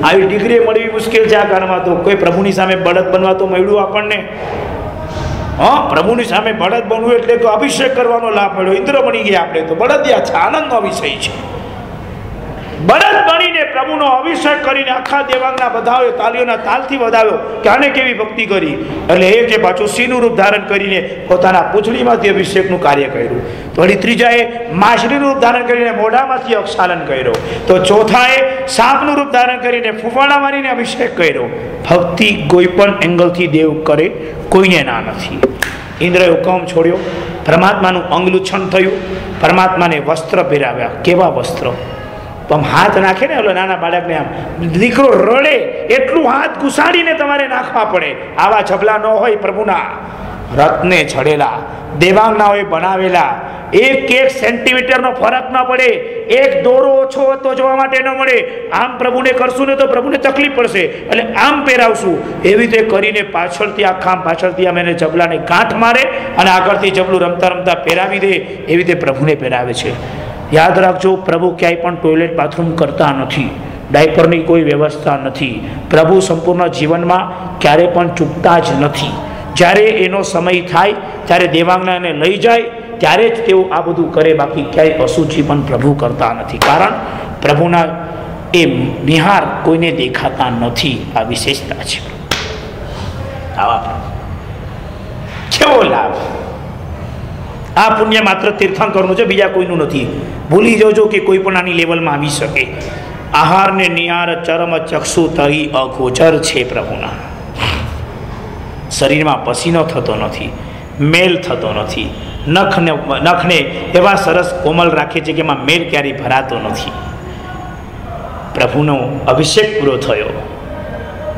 આવી ડિગ્રી મળવી મુશ્કેલ છે આ કાળમાં. તો કોઈ પ્રભુની સામે બળદ બનવા તો મળ્યું આપણને. હા, પ્રભુની સામે બળદ બનવું એટલે તો અભિષેક કરવાનો લાભ મળ્યો. ઇન્દ્ર બની ગયા આપણે તો. બળદિયા છે, આનંદનો વિષય છે. બળદ બનીને પ્રભુનો અભિષેક કરીને આખા દેવાંગના બધાઓએ તાલીઓના તાલથી વધાવ્યો કે આને કેવી ભક્તિ કરી. એટલે એ કે પાછું સિંહનું રૂપ ધારણ કરીને પોતાના પૂંછડીમાંથી અભિષેકનું કાર્ય કર્યું. તો વળી ત્રીજાએ માછલીનું રૂપ ધારણ કરીને મોઢામાંથી અક્ષાલન કર્યો. તો ચોથાએ સાપનું રૂપ ધારણ કરીને ફૂફાડા મારીને અભિષેક કર્યો. ભક્તિ કોઈ પણ એંગલથી દેવ કરે, કોઈને ના નથી. ઇન્દ્રએ હુકમ છોડ્યો. પરમાત્માનું અંગલુચ્છન થયું. પરમાત્માને વસ્ત્ર પહેરાવ્યા. કેવા વસ્ત્ર? આમ હાથ નાખે ને, ઓલો નાના બાળકને આમ દીકરો રડે એટલું હાથ ઘુસાડીને તમારે નાખવા પડે. આવા છબલા ન હોય પ્રભુના. રત્ને છડેલા, દેવાંગનાઓએ બનાવેલા, એક સેન્ટીમીટરનો ફરક ન પડે, એક દોરો ઓછો તો જોવા માટે ન મળે. આમ પ્રભુને કરશું ને તો પ્રભુને તકલીફ પડશે, એટલે આમ પહેરાવશું. એવી રીતે કરીને પાછળથી આમ આમ એને જબલાને ગાંઠ મારે અને આગળથી જબલું રમતા રમતા પહેરાવી દે. એવી રીતે પ્રભુને પહેરાવે છે. યાદ રાખજો, પ્રભુ ક્યાંય પણ ટોયલેટ બાથરૂમ કરતા નથી. ડાયપરની કોઈ વ્યવસ્થા નથી. પ્રભુ સંપૂર્ણ જીવનમાં ક્યારે પણ ચૂકતા જ નથી. જ્યારે એનો સમય થાય ત્યારે દેવાંગનાને લઈ જાય ત્યારે જ તેઓ આ બધું કરે. બાકી ક્યાંય અશુચિ પણ પ્રભુ કરતા નથી. કારણ પ્રભુના એ નિહાર કોઈને દેખાતા નથી. આ વિશેષતા છે. આવા કેવો લાભ! આ પુણ્ય માત્ર તીર્થંકરનું છે, બીજા કોઈનું નથી. ભૂલી જજો કે કોઈ પણ આની લેવલમાં આવી શકે. આહારને નિહાર ચરમ ચક્ષુ તરી અગોચર છે પ્રભુના. શરીરમાં પસીનો થતો નથી, મેલ થતો નથી. નખને એવા સરસ કોમલ રાખે છે કે એમાં મેલ ક્યારેય ભરાતો નથી. પ્રભુનો અભિષેક પૂરો થયો.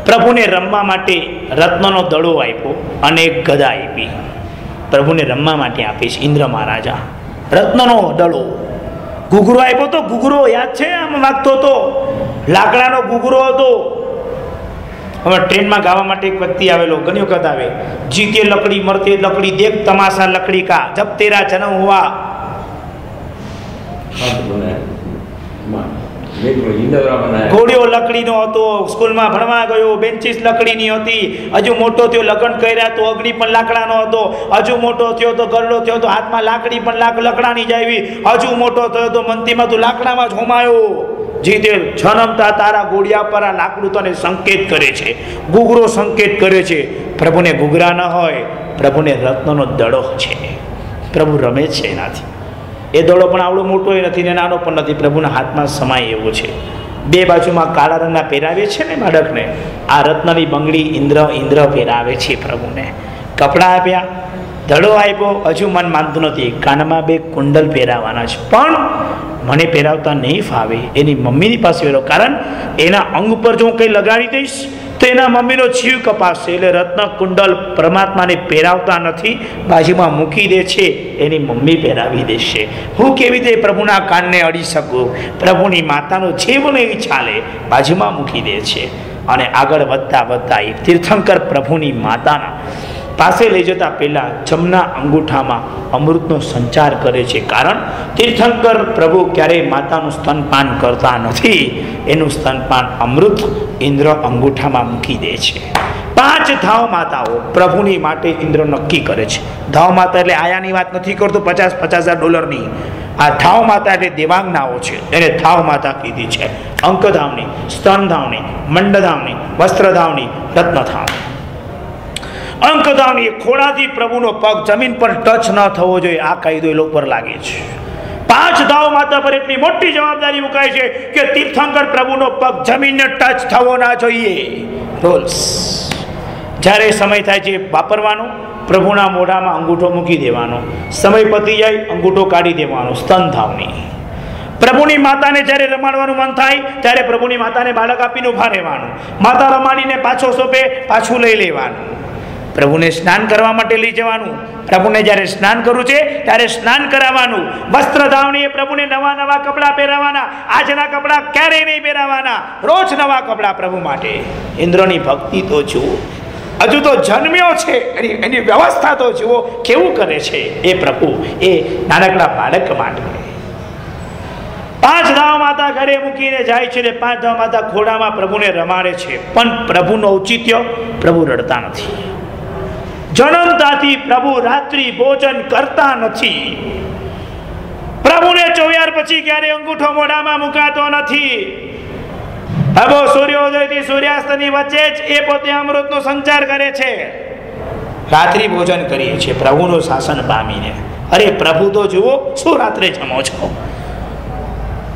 પ્રભુને રમવા માટે રત્નનો દડો આપ્યો અને એક ગદા આપી. પ્રભુને રમવા માટે આપે છે ઇન્દ્ર મહારાજા. રત્નનો દડો, ઘૂઘરો આપ્યો તો. ઘૂઘરો યાદ છે? આમ વાગતો હતો, લાકડાનો ઘૂઘરો હતો. હવે ટ્રેનમાં ગાવા માટે એક વ્યક્તિ આવેલો, ઘણી વખત આવે. જીતે લકડી મરતે લકડી, દેખ તમાશા લકડી કા, જબ તેરા જન્મ હુઆ. ઘોડિયો લકડીનો હતો. સ્કૂલમાં ભણવા ગયો, બેન્ચીસ લકડીની હતી. હજુ મોટો થયો, લગ્ન કર્યા તો અગ્નિ પણ લાકડાનો હતો. હજુ મોટો થયો તો ગરડો થયો તો હાથમાં લાકડી પણ લકડાની જ આવી. હજુ મોટો થયો તો મંતીમાં તું લાકડામાં જ હોમાયો. જીતે જન્મતા તારા ઘોડિયા પર આ લાકડું તને સંકેત કરે છે, ઘૂઘરો સંકેત કરે છે. પ્રભુને ઘૂઘરા ન હોય, પ્રભુને રત્નનો દડો છે. પ્રભુ રમે છે એનાથી. એ દડો પણ આવડો મોટો નથી ને નાનો પણ નથી. પ્રભુના હાથમાં સમાય એવો છે. બે બાજુમાં કાળા રંગના પહેરાવે છે ને બાળકને. આ રત્નની બંગડી ઇન્દ્ર પહેરાવે છે પ્રભુને. કપડાં આપ્યા, દડો આપ્યો. હજુ મન માનતું નથી. કાનમાં બે કુંડલ પહેરાવાના છે. પણ મને પહેરાવતા નહીં ફાવે, એની મમ્મીની પાસે વહેલો. કારણ એના અંગ પર જો હું કંઈ લગાડી દઈશ તો એના મમ્મીનો જીવ કપાશે. એટલે રત્ન કુંડલ પરમાત્માને પહેરાવતા નથી, બાજુમાં મૂકી દે છે, એની મમ્મી પહેરાવી દેશે. હું કેવી રીતે પ્રભુના કાનને અડી શકું? પ્રભુની માતાનો જે બને એ ચાલે, બાજુમાં મૂકી દે છે. અને આગળ વધતા વધતા એ તીર્થંકર પ્રભુની માતાના પાસે લઈ જતા પહેલા જમણા અંગૂઠામાં અમૃતનો સંચાર કરે છે. કારણ તીર્થંકર પ્રભુ ક્યારેય માતાનું સ્તનપાન કરતા નથી. એનું સ્તનપાન અમૃત ઇન્દ્ર અંગૂઠામાં મૂકી દે છે. 5 ધાવ માતાઓ પ્રભુની માટે ઇન્દ્ર નક્કી કરે છે. ધાવ માતા એટલે આયાની વાત નથી કરતો, $50,000 આ ધાવ માતા એટલે દેવાંગનાઓ છે, એને ધાવ માતા કીધી છે. અંકધાવની, સ્તનધાવની, મંડધાવની, વસ્ત્રધાવની, રત્નધાવની. અંકધાવની ખોળાથી પ્રભુનો પગ જમીન પર ટચ ન થવો જોઈએ, આ કાયદો એ લોકો પર લાગે છે. 5 ધાવ માતા પર એટલી મોટી જવાબદારી મુકાય છે કે તીર્થંકર પ્રભુનો પગ જમીનને ટચ થવો ના જોઈએ. રૂલ્સ. જ્યારે સમય થાય છે વાપરવાનો, પ્રભુના મોઢામાં અંગૂઠો મૂકી દેવાનો. સમય પતી જાય, અંગૂઠો કાઢી દેવાનો. સ્તનધાવની. પ્રભુની માતાને જ્યારે રમાડવાનું મન થાય ત્યારે પ્રભુની માતાને બાળક આપીને ઉભા રહેવાનું. માતા રમાડીને પાછો સોંપે, પાછું લઈ લેવાનું. પ્રભુને સ્નાન કરવા માટે લઈ જવાનું. પ્રભુને જ્યારે સ્નાન કરવું છે ત્યારે સ્નાન કરાવવાનું. વસ્ત્રધાવણીએ પ્રભુને નવા નવા કપડાં પહેરાવાના. આજના કપડાં ક્યારેય નહીં પહેરાવાના, રોજ નવા કપડાં પ્રભુ માટે. ઇન્દ્રની ભક્તિ તો જુઓ, હજુ તો જન્મ્યો છે, એની વ્યવસ્થા તો જુઓ કેવું કરે છે એ પ્રભુ એ નાનકડા બાળક માટે. 5 ધાવ માતા ઘરે મૂકીને જાય છે ને 5 ધાવ માતા ખોડામાં પ્રભુને રમાડે છે. પણ પ્રભુનું ઔચિત્ય, પ્રભુ રડતા નથી. જન્મતાથી પ્રભુ રાત્રિ ભોજન કરતા નથી. પ્રભુને 24 પછી ક્યારે અંગૂઠો મોઢામાં મુકાતો નથી. હવે સૂર્યોદયથી સૂર્યાસ્તની વચ્ચે જ એ પોતે અમૃતનો સંચાર કરે છે. રાત્રિ ભોજન કરીએ છીએ પ્રભુનું શાસન પામીને. અરે પ્રભુ તો જુઓ, શું રાત્રે જમો છો?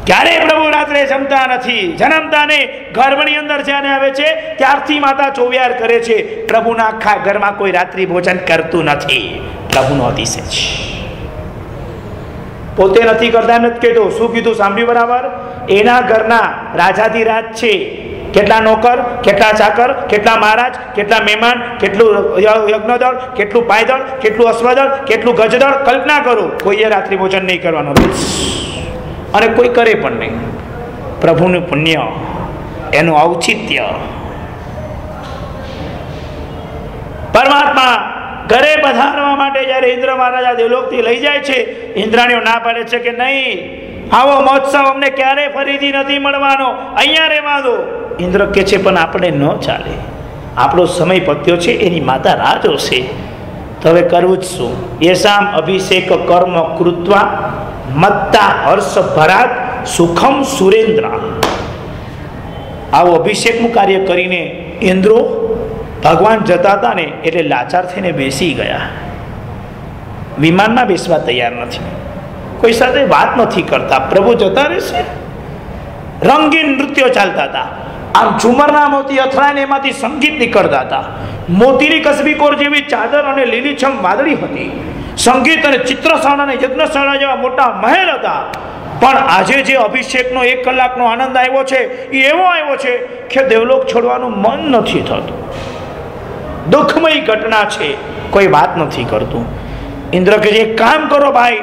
ક્યારે પ્રભુ રાત્રે જમતા નથી. જન્મતાને ગર્ભની અંદર જ્યારે આવે છે ત્યારથી માતા 24 કરે છે. પ્રભુના આખા ઘરમાં કોઈ રાત્રિ ભોજન કરતું નથી. પ્રભુનો અતિશય છે. પોતે નથી કરતા એમ નથી કહેતો. શું કીધું સાંભળ્યું બરાબર? એના ઘરના રાજાધી રાજ છે. કેટલા નોકર, કેટલા ચાકર, કેટલા મહારાજ, કેટલા મહેમાન, કેટલું યજ્ઞદળ, કેટલું પાયદળ, કેટલું અશ્વદળ, કેટલું ગજદળ. કલ્પના કરો, કોઈએ રાત્રિ ભોજન નહીં કરવાનું. અને કોઈ કરે પણ નહીં. પ્રભુનું પુણ્ય, એનું ઔચિત્ય. પરમાત્મા ઘરે પધારવા માટે જ્યારે ઇન્દ્ર મહારાજા દેવલોકથી લઈ જાય છે, ઇન્દ્રાણીઓ ના પાડે છે કે નહીં, આવો મહોત્સવ અમને ક્યારે ફરીથી નથી મળવાનો, અહીંયા રહેવા દો. ઇન્દ્ર કે છે પણ આપણે ન ચાલે, આપણો સમય પત્યો છે, એની માતા રાહ જોશે. તો હવે કરવું જ શું? યેસામ અભિષેક કર્મ કૃત્વા મત્તા હર્ષ ભરાત સુખમ સુરેન્દ્ર. આવું અભિષેકનું કાર્ય કરીને ઇન્દ્રો ભગવાન જતા હતા ને એટલે લાચાર થઈને બેસી ગયા. વિમાનમાં બેસવા તૈયાર નથી, કોઈ સાથે વાત નથી કરતા. પ્રભુ જતા રહેશે. રંગીન નૃત્યો ચાલતા હતા. આમ ઝુમરના મોતી અથડાઈને એમાંથી સંગીત નીકળતા હતા. મોતીની કસબીકોર જેવી ચાદર અને લીલીછમ વાદળી હતી. સંગીત અને ચિત્રશાળા અને યજ્ઞશાળા જેવા મોટા મહેલ હતા. પણ આજે જે અભિષેકનો 1 કલાકનો આનંદ આવ્યો છે એ એવો આવ્યો છે કે દેવલોક છોડવાનું મન નથી થતું. દુઃખમય ઘટના છે, કોઈ વાત નથી કરતું. ઇન્દ્ર કે જે કામ કરો ભાઈ,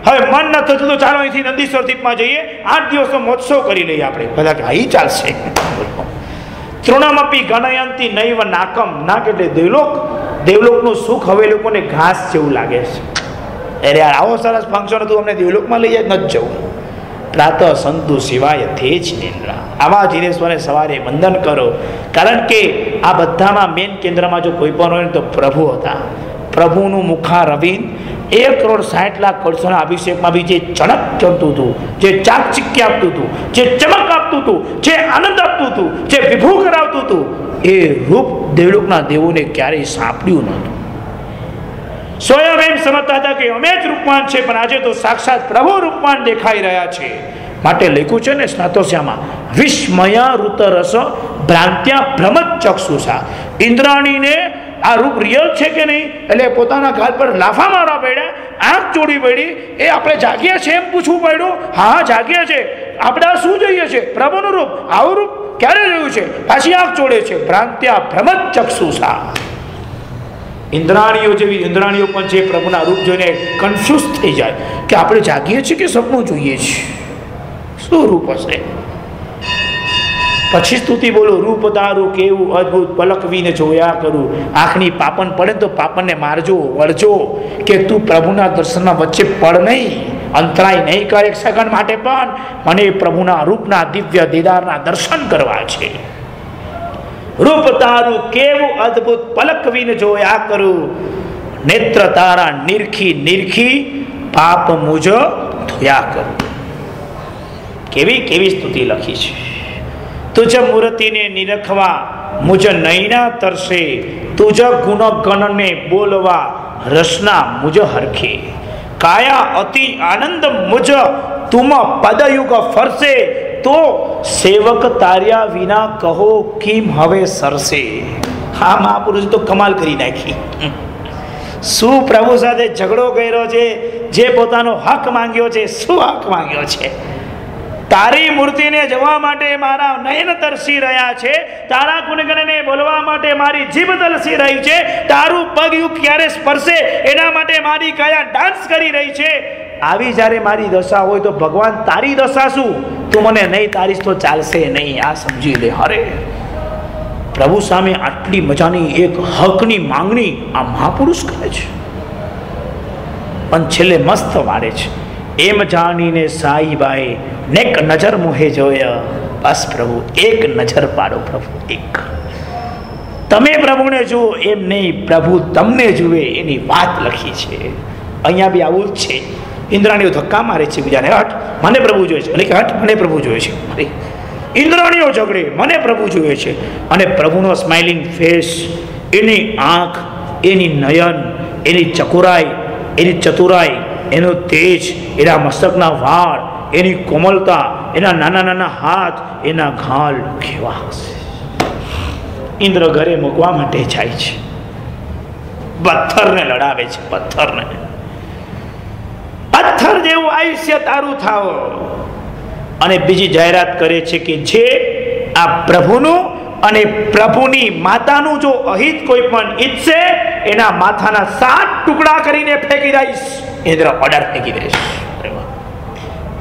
હવે મન ન થતું તો ચાલો અહીંથી નંદીશ્વર દ્વીપમાં જઈએ, 8 દિવસનો મહોત્સવ કરી લઈએ આપણે. બધા કે અહીં ચાલશે. તૃણમપી ગણયંતી નૈવ નાકમ. નાક એટલે દેવલોકનું સુખ હવે લોકોને ઘાસ જેવું લાગે છે. અરે યાર, આવો સરસ ફંક્શન હતું, અમને દેવલોકમાં લઈ જાય નથી જવું. પ્રાતઃ સંતુ શિવાય તે જ નિંદ્રા. આવા જીનેશ્વરને સવારે વંદન કરો. કારણ કે આ બધામાં મેન કેન્દ્રમાં જો કોઈ પણ હોય ને તો પ્રભુ હતા. પ્રભુનું મુખારવિંદ 1,60,00,000 કળશોના અભિષેકમાં બી જે ચણક ચમતું હતું, જે ચાકચિક્કી આપતું હતું, જે ચમક આપતું હતું, જે આનંદ આપતું હતું, જે વિભૂ કરાવતું હતું, એ રૂપ દેવલોકના દેવોને ક્યારેય સાંપડ્યું નહોતું. સ્વયં એમ સમજતા હતા કે અમે જ રૂપવાન છે, પણ આજે તો સાક્ષાત પ્રભુ રૂપવાન દેખાઈ રહ્યા છે. માટે લખ્યું છે ને સ્નાતોસ્યામાં, વિસ્મય ઋત રસ ભ્રાંત્યા ભ્રમત ચક્ષુષા. ઇન્દ્રાણીને આ રૂપ રિયલ છે કે નહીં એટલે પોતાના ગાલ પર લાફા મારવા પડ્યા આંખ ચોડી પડી, એ આપણે જાગ્યા છે એમ પૂછવું પડ્યું? હા જાગ્યા છે. આપણે આ શું જોઈએ છે? પ્રભુનું રૂપ. આવું રૂપ ક્યારે જોયું છે? પાછી આંખ ચોડે છે. ભ્રાંત્યા ભ્રમત ચક્ષુષા. ઇન્દ્રાણીઓ જેવી ઇન્દ્રાણીઓ પણ છે, પ્રભુના રૂપ જોઈને કન્ફ્યુઝ થઈ જાય કે આપણે જાગીએ છીએ કે સપનું જોઈએ છીએ, શું રૂપ હશે? પછી સ્તુતિ બોલો, રૂપ તારું કેવું અદભુત, પલકવીને જોયા કરું. આંખની પાપણ પડે તો પાપણને મારજો, વળજો, કે તું પ્રભુના દર્શનના વચ્ચે પડ નહીં, અંતરાય નહીં કર એક સેકન્ડ માટે પણ. મને પ્રભુના રૂપના દિવ્ય દીદારના દર્શન કરવા છે. રૂપ તારું કેવું અદભુત, પલકવીને જોયા કરું. નેત્ર તારા નિરખી નિરખી, પાપ મુજ ધોયા કરું. કેવી કેવી સ્તુતિ લખી છે. તુજ મૂર્તિને નિરખવા મુજ નૈના તરસે, તુજ ગુણ ગણને બોલવા રસના મુજ હરખે. કાયા અતિ આનંદ મુજ તુમ પદયુગ ફરસે, તો સેવક તાર્યા વિના કહો કિમ હવે સરસે. હા મહાપુરુષ તો કમાલ કરી નાખી. શું પ્રભુ સાથે ઝઘડો કર્યો છે, જે પોતાનો હક માંગ્યો છે. શું હક માંગ્યો છે? તારી મૂર્તિને જોવા માટે મારા નયન તરસી રહ્યા છે, તારા ગુણગણને બોલવા માટે મારી જીભ તરસી રહી છે, તારું પગયુગ ક્યારે સ્પર્શે એના માટે મારી કાયા ડાન્સ કરી રહી છે. આવી જ્યારે મારી દશા હોય તો ભગવાન તારી દશા શું? તું મને નહીં તારીશ તો ચાલશે નહીં, આ સમજી લે. અરે પ્રભુ સામે આટલી મજાની એક હકની માંગણી આ મહાપુરુષ કરે છે, પણ છેલ્લે મસ્ત વાળે છે. એમ જાણીને સાઈબાઈ નેક નજર મોહે જોયા. બસ પ્રભુ એક નજર પાડો, પ્રભુ એક. તમે પ્રભુને જુઓ એમ નહીં, પ્રભુ તમને જુએ એની વાત લખી છે. અહીંયા બી આવું જ છે. ઇન્દ્રાણીઓ ધક્કા મારે છે બીજાને, હટ મને પ્રભુ જોઈએ છે, અને કે હટ મને પ્રભુ જોઈએ છે. ઇન્દ્રાણીઓ ઝઘડે, મને પ્રભુ જોઈએ છે. અને પ્રભુનો સ્માઇલિંગ ફેસ, એની આંખ, એની નયન, એની ચતુરાઈ, એની ચતુરાઈ, એનું તેજ, એના મસ્તકના વાળ, એની કોમલતા, એના નાના નાના હાથ, એના ઘાલ કેવા હશે. ઇન્દ્ર ઘરે મૂકવા માટે જાય છે, પથ્થરને લડાવે છે. પથ્થર જેવું આયુષ્ય તારું થાવ. અને બીજી જાહેરાત કરે છે કે જે આ પ્રભુનું અને પ્રભુની માતાનું જો અહિત કોઈ પણ ઈચ્છે, એના માથાના 7 ટુકડા કરીને ફેંકી દઈશ. ઇન્દ્ર ઓર્ડર ફેંકી દઈશ.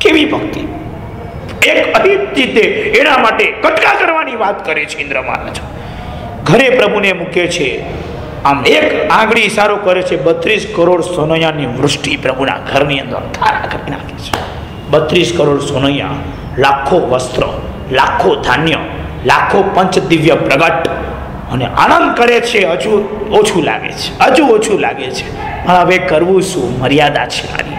કેવી ભક્તિ! એક અહિત જીતે એના માટે કટકા કરવાની વાત કરે છે ઇન્દ્ર મહારાજ. ઘરે પ્રભુને મૂકે છે, આમ એક આંગળી ઇશારો કરે છે. 32 કરોડ સોનૈયાની વૃષ્ટિ પ્રભુના ઘરની અંદર ધારા કરી નાખે છે. 32 કરોડ સોનૈયા, લાખો વસ્ત્ર, લાખો ધાન્ય, લાખો પંચ દિવ્ય પ્રગટ, અને આનંદ કરે છે. હજુ ઓછું લાગે છે. પણ હવે કરવું શું? મર્યાદા છે મારી.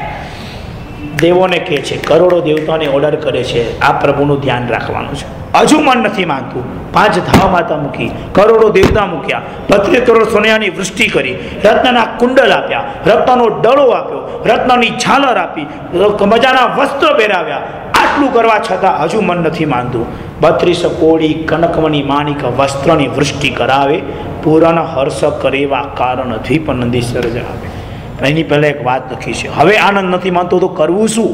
દેવોને કહે છે, કરોડો દેવતાને ઓર્ડર કરે છે, આ પ્રભુનું ધ્યાન રાખવાનું છે. હજુ મન નથી માનતું. 5 ધાવા માતા મૂકી, કરોડો દેવતા મૂક્યા, 32 કરોડ સોનૈયાની વૃષ્ટિ કરી, રત્નના કુંડલ આપ્યા, રત્નનો ડળો આપ્યો, રત્નની ઝાલર આપી, મજાના વસ્ત્ર પહેરાવ્યા. આટલું કરવા છતાં હજુ મન નથી માનતું. 32 કોડી કનકમણી માણિક વસ્ત્રની વૃષ્ટિ કરાવે, પૂરણ હર્ષ કરેવા કારણ દ્વીપ નદી સર્જાવે. એની પહેલા એક વાત લખી છે, હવે આનંદ નથી માનતો તો કરવું શું?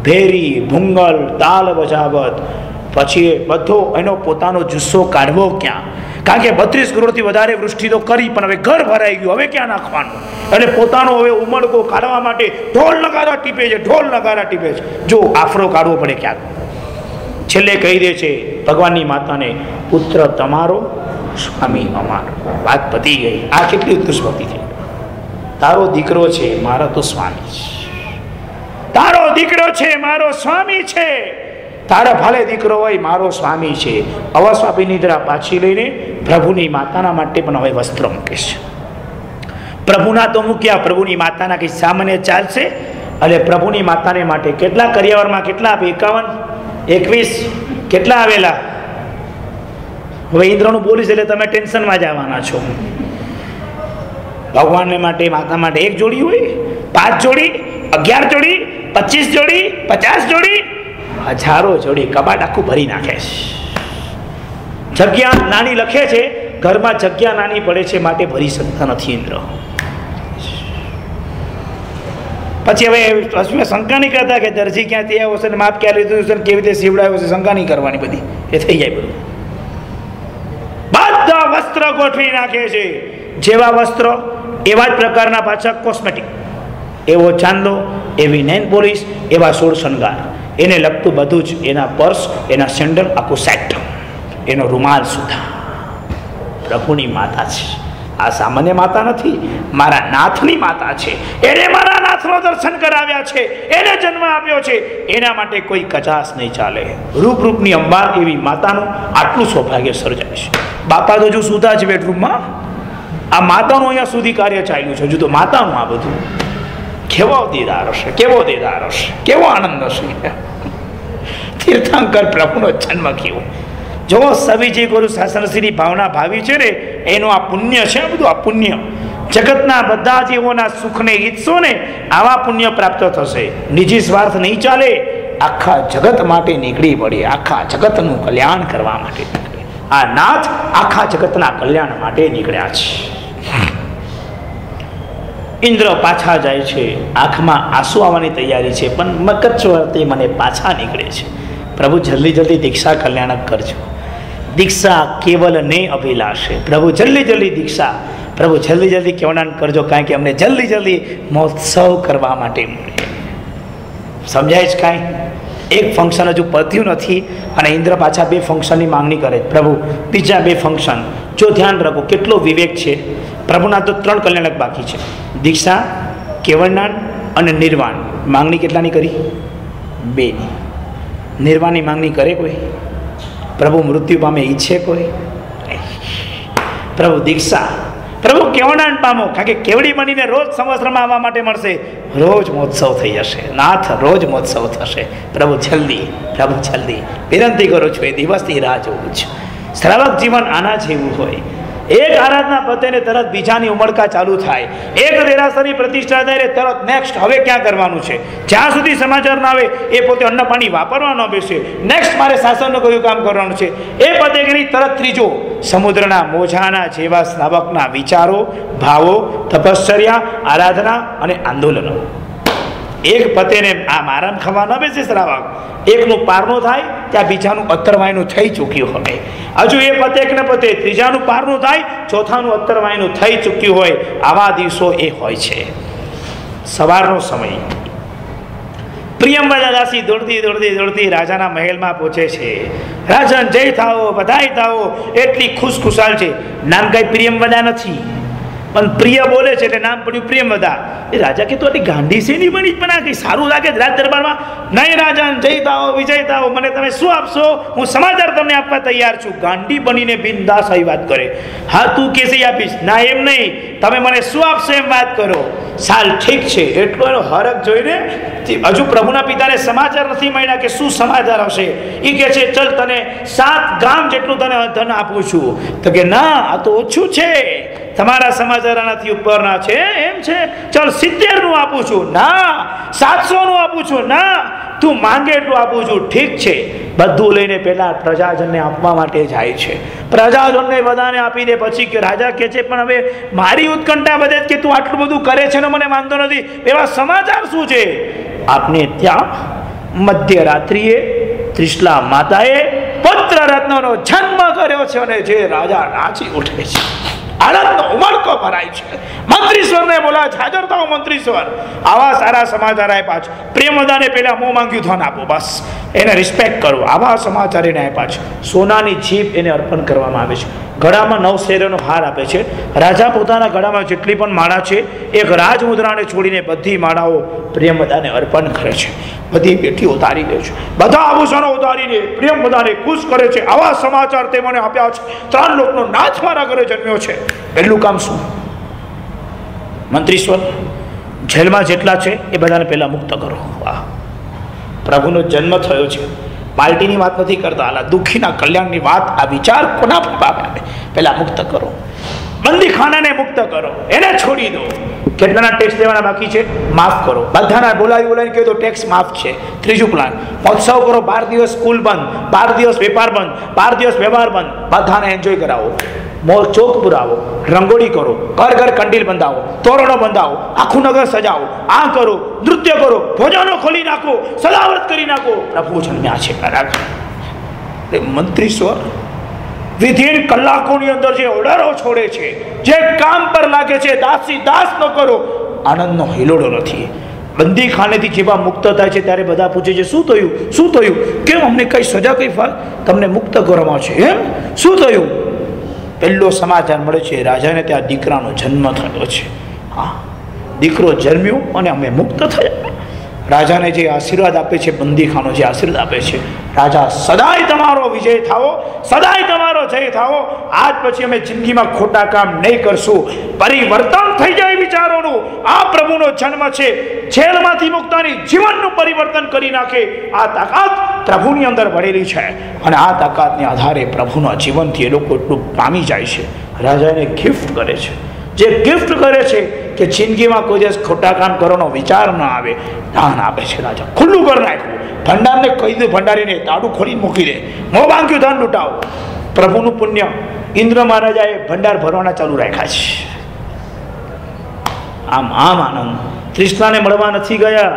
ભેરી, ભૂંગલ, તાલ બજાવત, પછી બધો એનો પોતાનો જુસ્સો કાઢવો ક્યાં? કારણ કે 32 કરોડથી વધારે વૃષ્ટિ તો કરી, પણ હવે ઘર ભરાઈ ગયું, હવે ક્યાં નાખવાનું? એટલે પોતાનો હવે ઉમળકો કાઢવા માટે ઢોલ નગારા ટીપે છે. જો આફરો કાઢવો પડે ક્યાંક. છેલ્લે કહી દે છે ભગવાનની માતાને, પુત્ર તમારો, સ્વામી અમારો. વાત પતી ગઈ. આ કેટલી ઉત્કૃષ્ટ ભક્તિ થઈ! તારો દીકરો છે, મારા તો સ્વામી છે. તારો દીકરો છે, મારો સ્વામી છે. તારા ભલે દીકરો હોય, મારો સ્વામી છે. અવસ્વાપી નિદ્રા પાછી લઈને પ્રભુની માતાના માટે પણ હવે વસ્ત્ર મૂકે છે. પ્રભુના તો મૂક્યા, પ્રભુની માતાના કઈ સામાન્ય ચાલશે. એટલે પ્રભુની માતાને માટે કેટલા કરિયાવરમાં કેટલા આપે? 51, 21 કેટલા આવેલા? હવે ઇન્દ્રનું બોલીશ એટલે તમે ટેન્શનમાં જવાના છો. ભગવાનને માટે, માતા માટે 1 જોડી હોય, 5 જોડી, 11 જોડી, 25 જોડી, 50 જોડી, હજારો જોડી. કબાટ આખું ભરી નાખે છે. જગ્યા નાની લખે છે, ઘરમાં જગ્યા નાની પડે છે, માટે ભરી શકતા નથી ઇન્દ્ર. પછી હવે અશ્વિને શંકા નહીં કરતા કે દરજી ક્યાંથી આવ્યો છે ને માપ ક્યાં લીધું છે ને કેવી રીતે સીવડાવ્યો છે, શંકા નહીં કરવાની બધી, એ થઈ જાય બધું. બધા વસ્ત્ર ગોઠવી નાખે છે, જેવા વસ્ત્રો એવા જ પ્રકારના પાછા કોસ્મેટિક, એવો ચાંદલો, એવી નેન પોલિશ, એવા સોળ શણગાર, એને લગતું બધું જ, એના પર્સ, એના સેન્ડલ, આખું સેટ, એનો રૂમાલ સુધા. પ્રભુની માતા છે, આ સામાન્ય માતા નથી, મારા નાથની માતા છે. એને મારા નાથનો દર્શન કરાવ્યા છે, એને જન્મ આપ્યો છે, એના માટે કોઈ કચાશ નહીં ચાલે. રૂપરૂપની અંબાર એવી માતાનું આટલું સૌભાગ્ય સર્જાય છે. બાપા તો જો સુધા છે બેડરૂમમાં, આ માતાનું અહીંયા સુધી કાર્ય ચાલ્યું છે. હજુ તો માતાનું આ બધું કેવો દીદાર હશે, કેવો દીદાર હશે, કેવો આનંદ હશે. તીર્થંકર પ્રભુનો જન્મ કેવો. જો સવિજય ગુરુ શાસનશ્રીની ભાવના ભાવી છે ને, એનું આ પુણ્ય છે. આ બધું આ પુણ્ય જગતના બધા જીવોના સુખને ઈચ્છો ને, આવા પુણ્ય પ્રાપ્ત થશે. નિજી સ્વાર્થ નહીં ચાલે, આખા જગત માટે નીકળી પડી, આખા જગતનું કલ્યાણ કરવા માટે નીકળે. આ નાથ આખા જગતના કલ્યાણ માટે નીકળ્યા છે. ઇન્દ્ર પાછા જાય છે, આંખમાં આંસુ આવવાની તૈયારી છે, પણ મકરચોરથી મને પાછા નીકળે છે. પ્રભુ જલ્દી જલ્દી દીક્ષા કલ્યાણક કરજો. દીક્ષા કેવલ ને અભિલાષે. પ્રભુ જલ્દી જલ્દી દીક્ષા, પ્રભુ જલ્દી જલ્દી કેવડાન કરજો, કારણ કે અમને જલ્દી જલ્દી મહોત્સવ કરવા માટે મળે. સમજાય છે કાંઈ? એક ફંક્શન હજુ પત્યું નથી અને ઇન્દ્ર પાછા 2 ફંક્શનની માંગણી કરે. પ્રભુ બીજા 2 ફંક્શન. જો ધ્યાન રાખો કેટલો વિવેક છે. પ્રભુના તો 3 કલ્યાણક બાકી છે, દીક્ષા, કેવળનાન અને નિર્વાણ. માંગણી કેટલાની કરી? 2ની. નિર્વાણની માંગણી કરે કોઈ? પ્રભુ મૃત્યુ પામે ઈચ્છે કોઈ? પ્રભુ દીક્ષા, પ્રભુ કેવળનાન પામો, કારણ કે કેવડી બનીને રોજ સંવત્સરમાં આવવા માટે મળશે. રોજ મહોત્સવ થઈ જશે, નાથ રોજ મહોત્સવ થશે. પ્રભુ જલ્દી, પ્રભુ જલ્દી વિનંતી કરું છું, એ દિવસની રાહ જોઉં છું. શ્રાવક જીવન આના જેવું હોય. એક આરાધના પતે ને તરત બીજાની ઉમળકા ચાલુ થાય. એક દેરાસરની પ્રતિષ્ઠા થાય ને તરત નેક્સ્ટ હવે ક્યાં કરવાનું છે. જ્યાં સુધી સમાચાર ના આવે એ પોતે અન્ન પાણી વાપરવા ન બેસે, નેક્સ્ટ મારે શાસનનું કયું કામ કરવાનું છે એ પતે કે નહીં તરત ત્રીજો. સમુદ્રના મોજાના જેવા શ્રાવકના વિચારો, ભાવો, તપશ્ચર્યા, આરાધના અને આંદોલનો. એક પતે ને આમ આરામ ખાવા ન બેસે શ્રાવક, એકનું પારનું થાય ત્યાં બીજાનું અત્તરવાયનું થઈ ચૂક્યું હોય. હજુ એ પતે કે ન પતે, ત્રીજાનું પારનું થાય, ચોથાનું અત્તરવાયનું થઈ ચૂક્યું હોય. આવા દિવસો એ હોય છે. સવારનો સમય. પ્રિયંવદા દાસી દોડતી દોડતી દોડતી રાજાના મહેલમાં પહોંચે છે. રાજન જય થાઓ, બધાય થાઓ, એટલી ખુશખુશાલ છે. નામ કઈ પ્રિયંવદા નથી, પણ પ્રિય બોલે છે એટલે નામ પડ્યું પ્રિયંવદા. એ રાજા કે તો આટલી ગાંડી શેની બની, પણ આ કંઈ સારું લાગે રાજ દરબારમાં? નહીં રાજન, જય થાઓ, વિજય થાઓ, મને તમે શું આપશો? હું સમાચાર તમને આપવા તૈયાર છું. ગાંડી બનીને બિનદાસ આવી વાત કરે. હા તું કેસી આપીશ? ના એમ નહીં, તમે મને શું આપશો એમ વાત કરો. સાલ ઠીક છે. એટલો એનો હરખ જોઈને હજુ પ્રભુના પિતાને સમાચાર નથી મળ્યા કે શું સમાચાર હશે. એ કહે છે ચલ તને 7 ગામ જેટલું તને ધન આપું છું. તો કે ના, આ તો ઓછું છે, તમારા સમાચાર આનાથી ઉપરના છે. એમ છે, ચલ 70 નું આપું છું. ના, 700 નું આપું છું. ના, તું માંગે એટલું આપું છું. ઠીક છે. બધું લઈને પેલા પ્રજાજનને આપવા માટે જાય છે. પ્રજાજનને બધાને આપી દે પછી કે રાજા કહે છે પણ હવે મારી ઉત્કંઠા વધે કે તું આટલું બધું કરે છે ને મને વાંધો નથી, એવા સમાચાર શું છે? આપને ત્યાં મધ્યરાત્રિએ ત્રિશલા માતાએ પુત્ર રત્નનો જન્મ કર્યો છે અને જે રાજા નાચી ઉઠે છે. આનંદનો ઉમળકો ભરાય છે. મંત્રીશ્વરને બોલાવે છે, હાજર થાઓ મંત્રીશ્વર. આવા સારા સમાચાર આપ્યા છે. પ્રેમવદાને પેલા મોં માંગ્યું ધન આપો, બસ એને રિસ્પેક્ટ કરો. આવા સમાચાર એને આપ્યા છે. સોનાની જીભ એને અર્પણ કરવામાં આવે છે. ગળામાં 9 શેરનો હાર આપે છે. રાજા પોતાના ગળામાં જેટલી પણ માળા છે, એક રાજમુદ્રાને છોડીને બધી માળાઓ પ્રેમવદાને અર્પણ કરે છે. બધી પેટી ઉતારી દે છે. બધા આભૂષણો ઉતારીને પ્રેમવદાને ખુશ કરે છે. આવા સમાચાર તે મને આપ્યા છે. 3 લોકનો નાથ મારા ઘરે જન્મ્યો છે. પહેલું કામ શું? મંત્રીશ્વર, જેલમાં જેટલા છે એ બધાને પહેલા મુક્ત કરો. વાહ, પ્રભુનો જન્મ થયો છે. પાર્ટીની વાત નથી કરતા, આલા દુઃખીના કલ્યાણની વાત. આ વિચાર કોના પર આવે? પહેલા મુક્ત કરો. બંદીખાનાને મુક્ત કરો, એને છોડી દો. કેટલાના ટેક્સ દેવાના બાકી છે? માફ કરો. બધાના બોલાવીને કહ્યું તો ટેક્સ માફ છે. ત્રીજું પ્લાન, મહોત્સવ કરો. 12 દિવસ સ્કૂલ બંધ, 12 દિવસ વેપાર બંધ, 12 દિવસ વ્યવહાર બંધ. બધાને એન્જોય કરાવો. ચોક પુરાવો, રંગોળી કરો, ઘર ઘર કંડીલ બંધાવો, તોરણો બંધાવો, આખું નગર સજાવો, આ કરો, નૃત્ય કરો, ભોજનો ખોલી નાખો, સજાવટ કરી નાખો, પ્રભુ જન્મ્યા છે. મંત્રી સ્વર વિધિન કલાકોની અંદર જે ઓર્ડરો છોડે છે, જે કામ પર લાગે છે, દાસી દાસ ન કરો, આનંદનો હિલોડો નથી. બંદી ખાનેથી જેવા મુક્ત થાય છે ત્યારે બધા પૂછે છે શું થયું, શું થયું, કેમ અમને કઈ સજા કઈ તમને મુક્ત કરવામાં છે, એમ શું થયું? પહેલો સમાચાર મળે છે રાજાને ત્યાં દીકરાનો જન્મ થયો છે. હા, દીકરો જન્મ્યો અને અમે મુક્ત થયા. રાજાને જે આશીર્વાદ આપે છે, બંદીખાનો જે આશીર્વાદ આપે છે, રાજા સદાય તમારો વિજય થાવો, સદાય તમારો જય થાવો, આજ પછી અમે જિંદગીમાં ખોટા કામ નહીં કરશું, પરિવર્તન થઈ જાય વિચારોનું. આ પ્રભુનો જન્મ છે, જેલમાંથી મુક્તાની જીવનનું પરિવર્તન કરી નાખે. આ તાકાત પ્રભુની અંદર ભરેલી છે અને આ તાકાતને આધારે પ્રભુના જીવનથી એ લોકો એટલું પામી જાય છે. રાજા એને ગિફ્ટ કરે છે, જે ગિફ્ટ કરે છે કે જિંદગીમાં કોઈ દિવસ ખોટા કામ કરવાનો વિચાર ન આવે, દાન આપે છે. રાજા ખુલ્લું કરી નાખ્યું, ભંડારને કહી દીધું, ભંડારીને તાડું ખોલીને મૂકી દે, મોં બાંધ્યું, ધન લૂંટાવો. પ્રભુનું પુણ્ય, ઇન્દ્ર મહારાજાએ ભંડાર ભરવાના ચાલુ રાખ્યા છે. આમ આનંદ કૃષ્ણને મળવા નથી ગયા,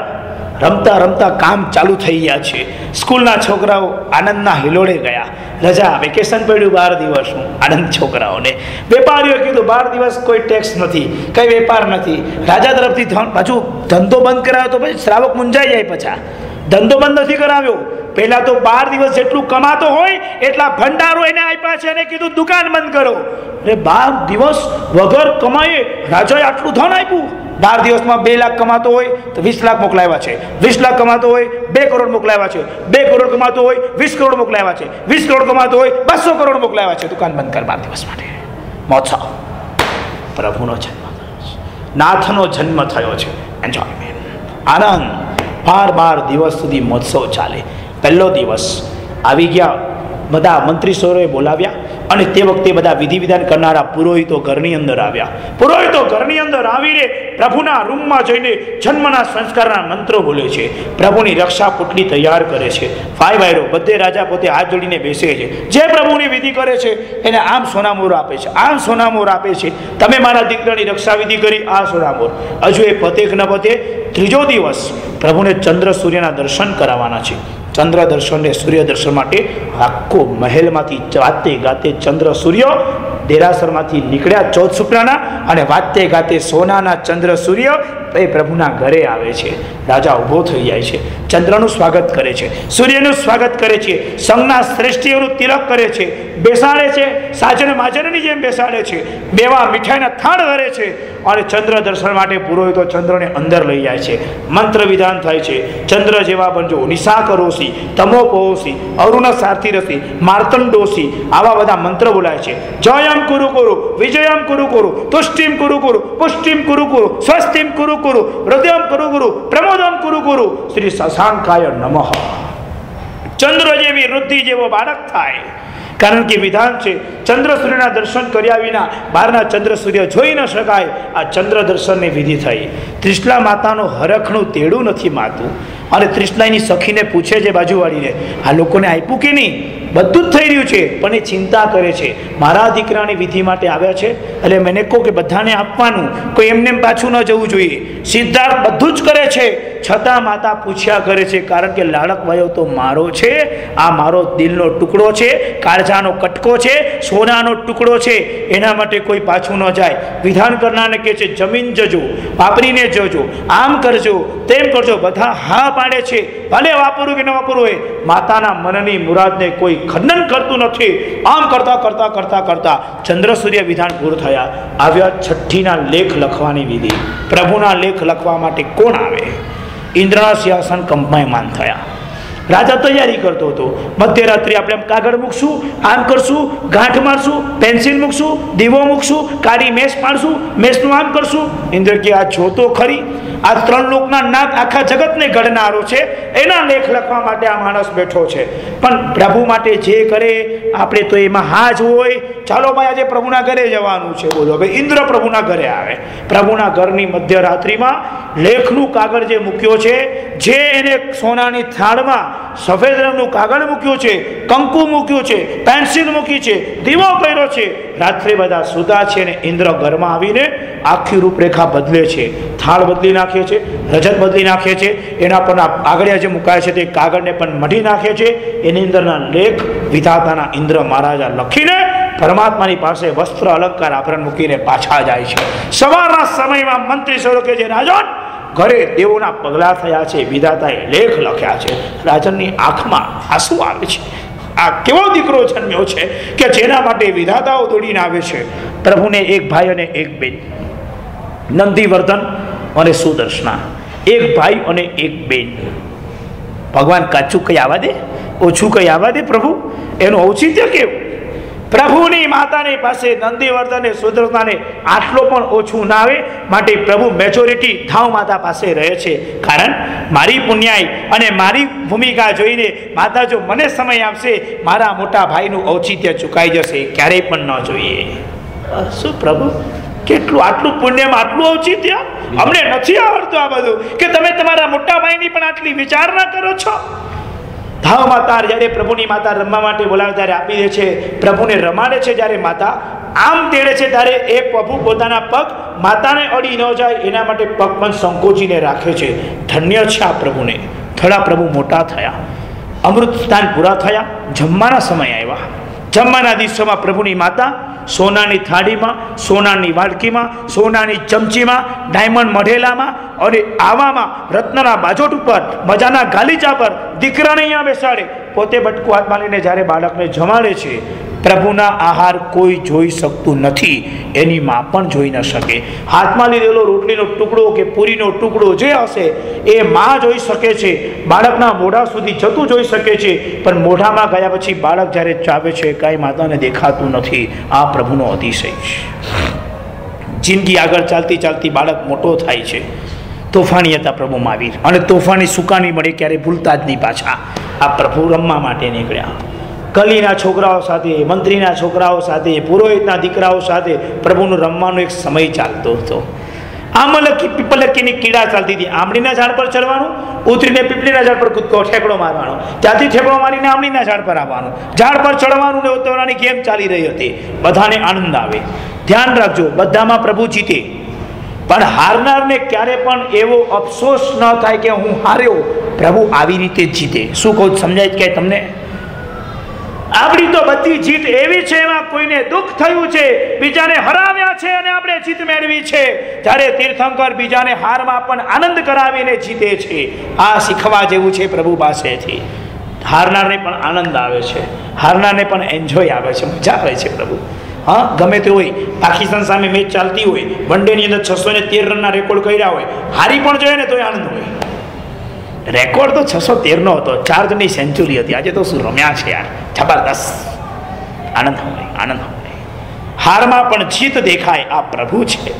રમતા રમતા કામ ચાલુ થઈ ગયા છે. સ્કૂલના છોકરાઓ આનંદના હિલોડે ગયા, રજા વેકેશન પડ્યું 12 દિવસનું, આનંદ છોકરાઓને. વેપારીઓએ કીધું 12 દિવસ કોઈ ટેક્સ નથી, કઈ વેપાર નથી. રાજા તરફથી પાછું ધંધો બંધ કરાવ્યો તો પછી શ્રાવક મુંજાઈ જાય. પાછા ધંધો બંધ નથી કરાવ્યો, પહેલા તો 12 દિવસ જેટલું કમાતો હોય એટલા ભંડારો એને આપ્યા છે અને કીધું દુકાન બંધ કરો. અરે 12 દિવસ વગર કમાએ રાજાએ આટલું ધન આપ્યું. 12 દિવસમાં 2 લાખ કમાતો હોય તો 20 લાખ મોકલાવ્યા છે, 20 લાખ કમાતો હોય 2 કરોડ મોકલાવ્યા છે, 2 કરોડ કમાતો હોય 20 કરોડ મોકલાવ્યા છે, 20 કરોડ કમાતો હોય 200 કરોડ મોકલાવ્યા છે. દુકાન બંધ કર 12 દિવસ માટે. મહોત્સવ, પ્રભુનો જન્મ થયો છે, નાથનો જન્મ થયો છે. એન્જોયમેન્ટ, આનંદ. 12 દિવસ સુધી મહોત્સવ ચાલે. પહેલો દિવસ આવી ગયા, બધા મંત્રીશ્વરોએ બોલાવ્યા અને તે વખતે બધા વિધિ વિધાન કરનારા પુરોહિતો ઘરની અંદર આવ્યા. પુરોહિતો ઘરની અંદર આવીને પ્રભુના રૂમમાં જઈને જન્મના સંસ્કારના મંત્રો બોલે છે, પ્રભુની રક્ષા પુટલી તૈયાર કરે છે. 5 વાયરો બધે રાજા પોતે હાથ જોડીને બેસે છે. જે પ્રભુની વિધિ કરે છે એને આમ સોનામોર આપે છે, આમ સોનામોર આપે છે. તમે મારા દીકરાની રક્ષા વિધિ કરી, આ સોનામોર. હજુ એ પતે કે ન પતે, ત્રીજો દિવસ પ્રભુને ચંદ્ર સૂર્યના દર્શન કરાવવાના છે. ચંદ્ર દર્શન ને સૂર્ય દર્શન માટે આખો મહેલમાંથી વાતે ગાતે ચંદ્ર સૂર્ય દેરાસરમાંથી નીકળ્યા 14 સુપ્રાના, અને વાતે ગાતે સોનાના ચંદ્ર સૂર્ય એ પ્રભુના ઘરે આવે છે. રાજા ઊભો થઈ જાય છે, ચંદ્રનું સ્વાગત કરે છે, સૂર્યનું સ્વાગત કરે છે, સંઘના શ્રેષ્ઠીઓનું તિલક કરે છે, બેસાડે છે, સાજન માજનની જેમ બેસાડે છે, મેવા મીઠાઈના થાળ ધરે છે અને ચંદ્ર દર્શન માટે પુરોહિતો ચંદ્રને અંદર લઈ જાય છે. મંત્ર વિધાન થાય છે, ચંદ્ર જેવા બનજો, નિશા કરોસી, તમો પોસી, અરુણ સારથી રસી, માર્તંડોસી, આવા બધા મંત્ર બોલાય છે. જયમ કુરુ કુરુ, વિજયમ કુરુ કુરુ, તુષ્ટિમ કુરુ કુરુ, પુષ્ટિમ કુરુ કુરુ, સ્વસ્તિમ કુરુ કુરુ, હૃદયમ કુરુ કુરુ, પ્રમોદમ કુરુ કુરુ, શ્રી શશાંકાય નમઃ. ચંદ્ર જેવી વૃદ્ધિ જેવો બાળક થાય. કારણ કે વિધાન છે, ચંદ્ર સૂર્યના દર્શન કર્યા વિના બહારના ચંદ્ર સૂર્ય જોઈ ન શકાય. આ ચંદ્ર દર્શનની વિધિ થઈ. ત્રિશલા માતાનો હરખનું તેડું નથી માતું, અને ત્રિશલાની સખીને પૂછે છે બાજુવાળીને, આ લોકોને આપ્યું કે નહીં? બધું જ થઈ રહ્યું છે, પણ એ ચિંતા કરે છે, મારા દીકરાની વિધિ માટે આવ્યા છે, એટલે મને કહો કે બધાને આપવાનું, કોઈ એમને પાછું ન જવું જોઈએ. સિદ્ધાર્થ બધું જ કરે છે, છતાં માતા પૂછ્યા કરે છે, કારણ કે લાડક વાયો તો મારો છે, આ મારો દિલનો ટુકડો છે, કાળજાનો કટકો છે, સોનાનો ટુકડો છે, એના માટે કોઈ પાછું ન જાય. વિધાન કરનારને કહે છે જમીન જજો, વાપરીને જજો, આમ કરજો, તેમ કરજો. બધા હા પાડે છે, ભલે વાપરવું કે ન વાપરવું હોય. માતાના મનની મુરાદને કોઈ ખંડન કરતું નથી. આમ કરતા કરતા કરતા કરતા ચંદ્ર સૂર્ય વિધાન પૂરું થયા. આવ્યા છઠ્ઠીના લેખ લખવાની વિધિ. પ્રભુના લેખ લખવા માટે કોણ આવે? ઇન્દ્રના સિંહાસન કંપાયમાન થયા. રાજા તૈયારી કરતો હતો. મધ્યરાત્રિ આપણે આમ કાગળ મૂકશું, આમ કરશું, ગાંઠ મારશું, પેન્સિલ મૂકશું, દીવો મૂકશું, કાળી મેષ પાડશું, મેષનું આમ કરશું. ઇન્દ્ર કે આ જોતો ખરી, આ 3 લોકના નાથ આખા જગતને ઘડનારો છે, એના લેખ લખવા માટે આ માણસ બેઠો છે. પણ પ્રભુ માટે જે કરે આપણે તો એમાં હા જ હોય. ચાલો ભાઈ આજે પ્રભુના ઘરે જવાનું છે. બોલો હવે ઇન્દ્ર પ્રભુના ઘરે આવે. પ્રભુના ઘરની મધ્યરાત્રિમાં લેખનું કાગળ જે મૂક્યો છે, જે એને સોનાની થાળમાં સફેદ રંગનું કાગળ મૂક્યું છે, કંકુ મૂક્યું છે, પેન્સિલ મૂકી છે, દીવો કર્યો છે. રાત્રે બધા સુતા છે ને ઇન્દ્ર ઘરમાં આવીને આખી રૂપરેખા બદલે છે. થાળ બદલી નાખે છે, રજત બદલી નાખે છે, એના પર આગળિયા જે મુકાય છે તે કાગળને પણ મઢી નાખે છે. એની અંદરના લેખ વિધાતાના ઇન્દ્ર મહારાજા લખીને પરમાત્માની પાસે વસ્ત્ર અલંકાર આભરણ મૂકીને પાછા જાય છે. સવારના સમયમાં મંત્રી સ્વરૂપ કે છે, રાજન ઘરે દેવોના પગલા થયા છે, વિધાતાએ લેખ લખ્યા છે. રાજનની આંખમાં આંસુ આવે છે. આ કેવો દીકરો જન્મ્યો છે કે જેના માટે વિધાતાઓ દોડીને આવે છે. પ્રભુને એક ભાઈ અને એક બેન, નંદીવર્ધન અને સુદર્શના, એક ભાઈ અને એક બેન. ભગવાન કાચું કઈ આવવા દે, ઓછું કઈ આવવા દે પ્રભુ? એનું ઔચિત્ય કેવું? પ્રભુની માતાની પાસે નંદીવર્ધન સુદર્શનાને આટલો પણ ઓછું ના આવે. માટે પ્રભુ મેજોરિટી ધાવ માતા પાસે રહે છે. કારણ મારી પુણ્યાઈ અને મારી ભૂમિકા જોઈને માતા જો મને સમય આપશે, મારા મોટા ભાઈનું ઔચિત્ય ચૂકાઈ જશે. ક્યારેય પણ ન જોઈએ. શું પ્રભુ, કેટલું આટલું પુણ્યમાં આટલું ઔચિત્ય અમને નથી આવડતું આ બધું, કે તમે તમારા મોટા ભાઈની પણ આટલી વિચારણા કરો છો. ધાવ માતા જ્યારે પ્રભુની માતા રમવા માટે બોલાવે ત્યારે આપી દે છે, પ્રભુને રમાડે છે. જ્યારે માતા આમ તેડે છે ત્યારે એ પ્રભુ પોતાના પગ માતાને અડી ન જાય એના માટે પગ પણ સંકોચીને રાખે છે. ધન્ય છે આ પ્રભુને. થોડા પ્રભુ મોટા થયા, અમૃત સ્થાન પૂરા થયા, જમવાના સમય આવ્યા. જમવાના દિવસોમાં પ્રભુની માતા સોનાની થાળીમાં, સોનાની વાડકીમાં, સોનાની ચમચીમાં, ડાયમંડ મઢેલામાં અને આવામાં રત્નના બાજોટ ઉપર મજાના ગાલીચા પર દીકરાને અહીંયા બેસાડે, પોતે બટકું હાથમાં લઈને જ્યારે બાળકને જમાડે છે. પ્રભુના આહાર કોઈ જોઈ શકતું નથી, એની માં પણ જોઈ ન શકે. હાથમાં લીધેલો રોટલીનો ટુકડો કે પૂરીનો ટુકડો જે હશે એ માં જોઈ શકે છે, બાળકના મોઢા સુધી જતું જોઈ શકે છે. પણ મોઢામાં ગયા પછી બાળક જ્યારે ચાવે છે કાંઈ માતાને દેખાતું નથી. આ પ્રભુનો અતિશય છે. જિંદગી આગળ ચાલતી ચાલતી બાળક મોટો થાય છે. તોફાની હતા પ્રભુ મહાવીર, અને તોફાની સુકાની મળે ક્યારે ભૂલતા જ નહીં પાછા. આ પ્રભુ રમવા માટે નીકળ્યા. કલીના છોકરાઓ સાથે, મંત્રીના છોકરાઓ સાથે, પુરોહિતના દીકરાઓ સાથે પ્રભુનું રમવાનો એક સમય ચાલતો હતો. આમલકી પીપલકીની કીડા ચાલતી હતી. આંબલીના ઝાડ પર ચડવાનું, ઉતરીને પીપળીના ઝાડ પર કૂદકો ઠેકડો મારવાનો, ત્યાંથી ઠેકડો મારીને આંબલીના ઝાડ પર આવવાનું, ઝાડ પર ચડવાનું ને ઉતરવાની ગેમ ચાલી રહી હતી. બધાને આનંદ આવે. ધ્યાન રાખજો, બધામાં પ્રભુ જીતે, પણ હારનારને ક્યારે પણ એવો અફસોસ ન થાય કે હું હાર્યો. પ્રભુ આવી રીતે જીતે. શું કહું, સમજાય કે તમને? આપણી તો બધી જીત એવી છે, એમાં કોઈને દુઃખ થયું છે, બીજાને હરાવ્યા છે અને આપણે જીત મેળવી છે. જ્યારે તીર્થંકર બીજાને હારમાં પણ આનંદ કરાવીને જીતે છે. આ શીખવા જેવું છે પ્રભુ પાસેથી. હારનારને પણ આનંદ આવે છે, હારનારને પણ એન્જોય આવે છે, મજા આવે છે પ્રભુ. હા, ગમે તે હોય, પાકિસ્તાન સામે મેચ ચાલતી હોય, વન ડેની અંદર 613 રનના રેકોર્ડ કર્યા હોય, હારી પણ જોઈએ ને તોય આનંદ હોય. રેકોર્ડ તો 613 હતો, 4 જણની સેન્ચુરી હતી. આજે તો શું રમ્યા છે યાર, જબરદસ્ત. આનંદ હોય, આનંદ હોય. હારમાં પણ જીત દેખાય. આ પ્રભુ છે.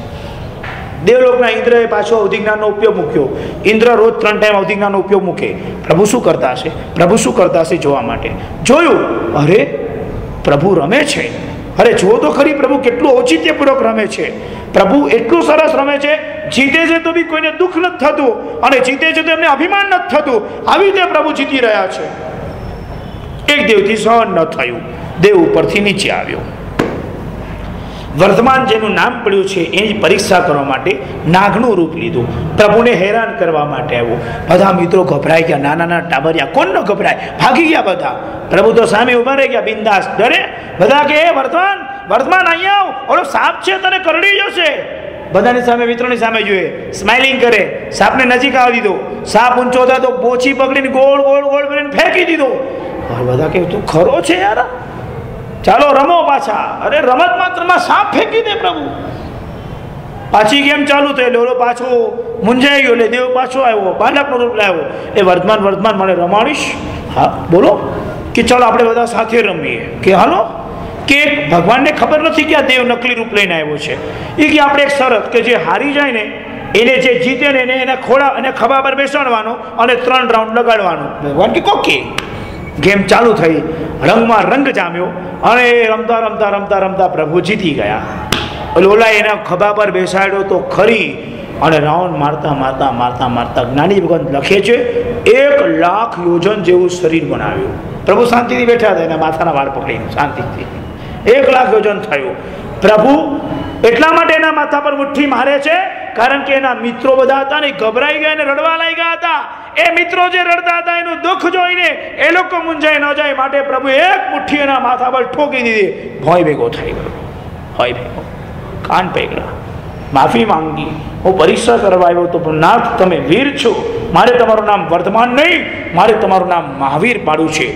દેવલોકના ઇન્દ્રએ પાછો અવધિજ્ઞાનનો ઉપયોગ મૂક્યો. ઇન્દ્ર રોજ 3 ટાઈમ અવધિજ્ઞાનનો ઉપયોગ મૂકે. પ્રભુ શું કરતા હશે, પ્રભુ શું કરતા હશે જોવા માટે. જોયું, અરે પ્રભુ રમે છે. અરે જુઓ તો ખરી પ્રભુ કેટલું ઔચિત્યપૂર્વક રમે છે. પ્રભુ એટલું સરસ રમે છે, જીતે છે તો બી કોઈને દુઃખ નથી થતું, અને જીતે છે તો એમને અભિમાન નથી થતું. આવી રીતે પ્રભુ જીતી રહ્યા છે. એક દેવથી સહન ન થયું, દેવ ઉપરથી નીચે આવ્યો. વર્ધમાન જેનું નામ પડ્યું છે એની પરીક્ષા કરવા માટે નાગનું રૂપ લીધું. પ્રભુને હેરાન કરવા માટે આવ્યો. બધા મિત્રો ગભરાઈ ગયા, નાના નાના ટાબરિયા. કોણ ન ગભરાય, ભાગી ગયા બધા. પ્રભુ તો સામે ઉભા રહી ગયા બિંદાસ, ડરે. બધા કે વર્ધમાન, વર્ધમાન અહીંયા આવ, ઓલો સાપ છે તને કરડી જશે. બધાની સામે, મિત્રોની સામે જોઈએ, સ્માઇલિંગ કરે. સાપને નજીક આવી દીધો. સાપ ઊંચો થાય તો બોછી પકડીને ગોળ ગોળ ગોળ કરીને ફેંકી દીધો. બધા કે તું ખરો છે યાર, ચાલો રમો પાછા. અરે રમત માત્રમાં સાપ ફેંકી દે પ્રભુ. પાછી ગેમ ચાલુ થઈ, ઓલો પાછો મૂંઝાઈ ગયો, એટલે દેવ પાછો આવ્યો, બાળકનો રૂપ લાવ્યો. એ વર્ધમાન, વર્ધમાન મને રમાડીશ? હા બોલો. કે ચાલો આપણે બધા સાથે રમીએ. કે હાલો. કે ભગવાનને ખબર નથી કે આ દેવ નકલી રૂપ લઈને આવ્યો છે. એ કે આપણે એક શરત, કે જે હારી જાય ને એને, જે જીતે ને એને એના ખોળા અને ખભા પર બેસાડવાનો અને 3 રાઉન્ડ લગાડવાનો. ભગવાન કે ઓકે. ગેમ ચાલુ થઈ, રંગમાં રંગ જામ્યો, અને રમતા રમતા રમતા રમતા પ્રભુ જીતી ગયા. ઓલા એના ખભા પર બેસાડ્યો તો ખરી, અને રાઉન્ડ મારતા મારતા મારતા મારતા જ્ઞાની ભગવાન લખે છે 1,00,000 યોજન જેવું શરીર બનાવ્યું. પ્રભુ શાંતિથી બેઠા હતા, એના માથાના વાળ પકડીને શાંતિથી 1,00,000 યોજન થયું. પ્રભુ એટલા માટે એના માથા પર મુઠ્ઠી મારે છે કારણ કે એના મિત્રો બધા હતા ને ગભરાઈ ગયા અને રડવા લાગ્યા હતા. એ મિત્રો જે રડતા હતા એનું દુઃખ જોઈને એ લોકો મૂંઝાઈ ન જાય માટે પ્રભુ એક મુઠ્ઠી એના માથા પર ઠોકી દીધી. ભોય ભેગો થઈ ગયો, ભોય ભેગો, કાન પકડા, માફી માંગી. હું પરીક્ષા કરવા આવ્યો તો પણ નાથ તમે વીર છો, મારે તમારું નામ વર્ધમાન નહીં, મારે તમારું નામ મહાવીર પાડવું છે.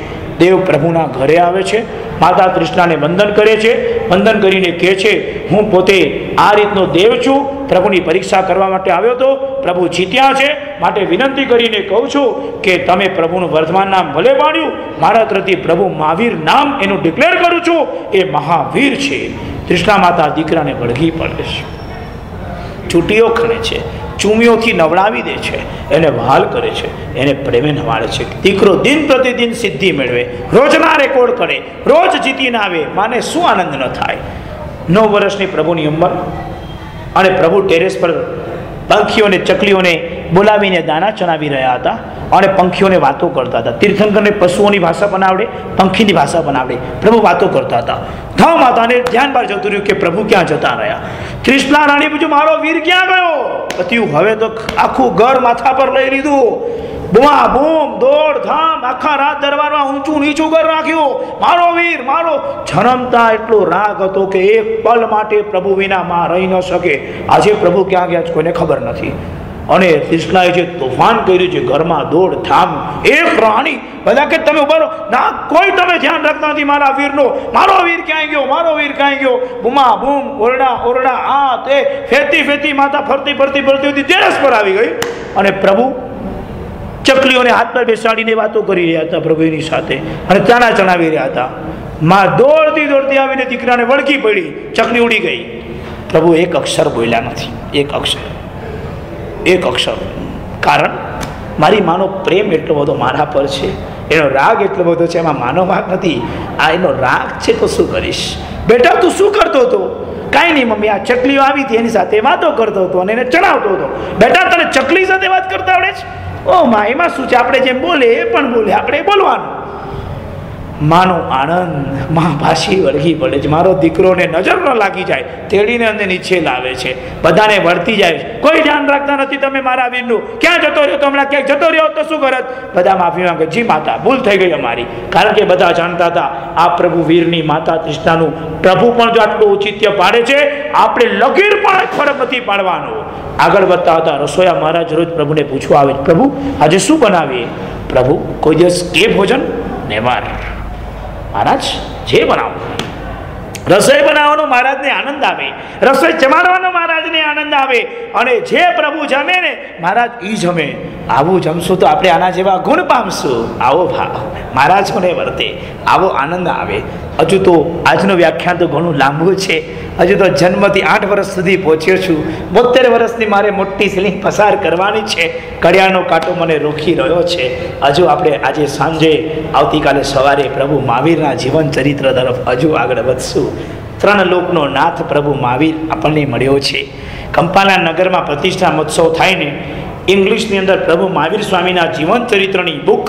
દેવ પ્રભુના ઘરે આવે છે, માતા કૃષ્ણાને વંદન કરે છે, વંદન કરીને કહે છે હું પોતે આ રીતનો દેવ છું, પ્રભુની પરીક્ષા કરવા માટે આવ્યો હતો, પ્રભુ જીત્યા છે, માટે વિનંતી કરીને કહું છું કે તમે પ્રભુનું વર્ધમાન નામ ભલે પાડ્યું, મારા તરફથી પ્રભુ મહાવીર નામ એનું ડિક્લેર કરું છું, એ મહાવીર છે. કૃષ્ણા માતા દીકરાને વળગી પડે છે, ચૂંટીઓ ખણે છે, ચૂમીઓથી નવડાવી દે છે, એને વહાલ કરે છે, એને પ્રેમે નવાડે છે. દીકરો દિન પ્રતિદિન સિદ્ધિ મેળવે, રોજના રેકોર્ડ કરે, રોજ જીતીને આવે, માને શું આનંદ ન થાય. 9 વર્ષની પ્રભુની ઉંમર અને પ્રભુ ટેરેસ પર પંખીઓને ચકલીઓને બોલાવીને દાણા ચણાવી રહ્યા હતા અને પંખીઓને વાતો કરતા હતા. તીર્થંકરને પશુઓની ભાષા પણ આવડે, પંખીની ભાષા પણ આવડે. પ્રભુ વાતો કરતા હતા. ધવ માતાને ધ્યાન બહાર જતું રહ્યું કે પ્રભુ ક્યાં જતા રહ્યા. કૃષ્ણા રાણી પૂછ્યું મારો વીર ક્યાં ગયો. પત્યું હવે તો આખું ઘર માથા પર લઈ લીધું, બુમા બૂમ દોડ ધામ, આખા રાત દરબારમાં ઊંચું નીચું કરી રાખ્યું, મારો વીર મારો. જન્મતા એટલો રાગ હતો કે એક પલ માટે પ્રભુ વિના માં રહી ન શકે. આજે પ્રભુ ક્યાં ગયા કોઈને ખબર નથી. અને કૃષ્ણાએ જે તોફાન કર્યું છે ઘરમાં દોડ ધામ, એક રાણી બધા કે તમે ઉભા રહો ના, કોઈ તમે ધ્યાન રાખતા નથી મારા વીરનો, મારો વીર ક્યાંય ગયો, મારો વીર ક્યાંય ગયો. બુમા બૂમ ઓરડા ઓરડા આ તે ફેરતી ફેરતી માતા ફરતી ફરતી ફરતી હતી, ટેરેસ પર આવી ગઈ અને પ્રભુ ચકલીઓને હાથ પર બેસાડીને વાતો કરી રહ્યા હતા પ્રભુની સાથે અને ચાણા ચણાવી રહ્યા હતા. માં દોડતી દોડતી આવીને દીકરાને વળગી પડી, ચકલી ઉડી ગઈ. પ્રભુ એક અક્ષર બોલ્યા નથી, એક અક્ષર, એક અક્ષર. કારણ મારી માનો પ્રેમ એટલો બધો મારા પર છે, એનો રાગ એટલો બધો છે, એમાં માનો ભાગ નથી. આ એનો રાગ છે તો શું કરીશ. બેટા તું શું કરતો હતો. કાંઈ નહીં મમ્મી, આ ચકલીઓ આવી હતી એની સાથે વાતો કરતો હતો અને એને ચડાવતો હતો. બેટા તને ચકલી સાથે વાત કરતા આવડે છે. ઓ માં એમાં શું છે, આપણે જેમ બોલે એ પણ બોલે, આપણે બોલવાનું. માનો આનંદ, માં ભાષી વળગી પડે છે. મારો દીકરોને નજર ન લાગી જાય તેડીને અંદર નીચે લાવે છે, બધાને વળતી જાય છે. કોઈ ધ્યાન રાખતા નથી તમે મારા વીરનું. ક્યાં જતો રહ્યો તો, હમણાં ક્યાંક જતો રહ્યો તો શું કરત. બધા માફી માંગે, જી માતા ભૂલ થઈ ગઈ અમારી. કારણ કે બધા જાણતા હતા આ પ્રભુ વીરની માતા કૃષ્ણાનું પ્રભુ પણ જો આટલું ઔચિત્ય પાડે છે, આપણે લગીર પણ ફરક નથી પાડવાનો. આગળ વધતા હતા. રસોયા મહારાજ રોજ પ્રભુને પૂછવા આવે, પ્રભુ આજે શું બનાવીએ. પ્રભુ કોઈ દિવસ કે ભોજન ને વાર મહારાજ જે બનાવો. રસોઈ બનાવવાનો મહારાજને આનંદ આવે, રસોઈ જમાડવાનો મહારાજને આનંદ આવે, અને જે પ્રભુ જમે ને મહારાજ ઈ જમે. આવું જમશું તો આપણે આના જેવા ગુણ પામશું. આવો ભાવ મહારાજોને વર્તે, આવો આનંદ આવે. હજુ તો આજનું વ્યાખ્યાન તો ઘણું લાંબુ છે. હજુ તો જન્મથી 8 વર્ષ સુધી પહોંચ્યો છું. 72 વર્ષની મારે મોટી સિલિંગ પસાર કરવાની છે. કડિયાનો કાંટો મને રોકી રહ્યો છે. હજુ આપણે આજે સાંજે, આવતીકાલે સવારે પ્રભુ મહાવીરના જીવન ચરિત્ર તરફ હજુ આગળ વધશું. 3 લોકનો નાથ પ્રભુ મહાવીર આપણને મળ્યો છે. કંપાલા નગરમાં પ્રતિષ્ઠા મહોત્સવ થાય ને, ઇંગ્લિશની અંદર પ્રભુ મહાવીર સ્વામીના જીવન ચરિત્રની બુક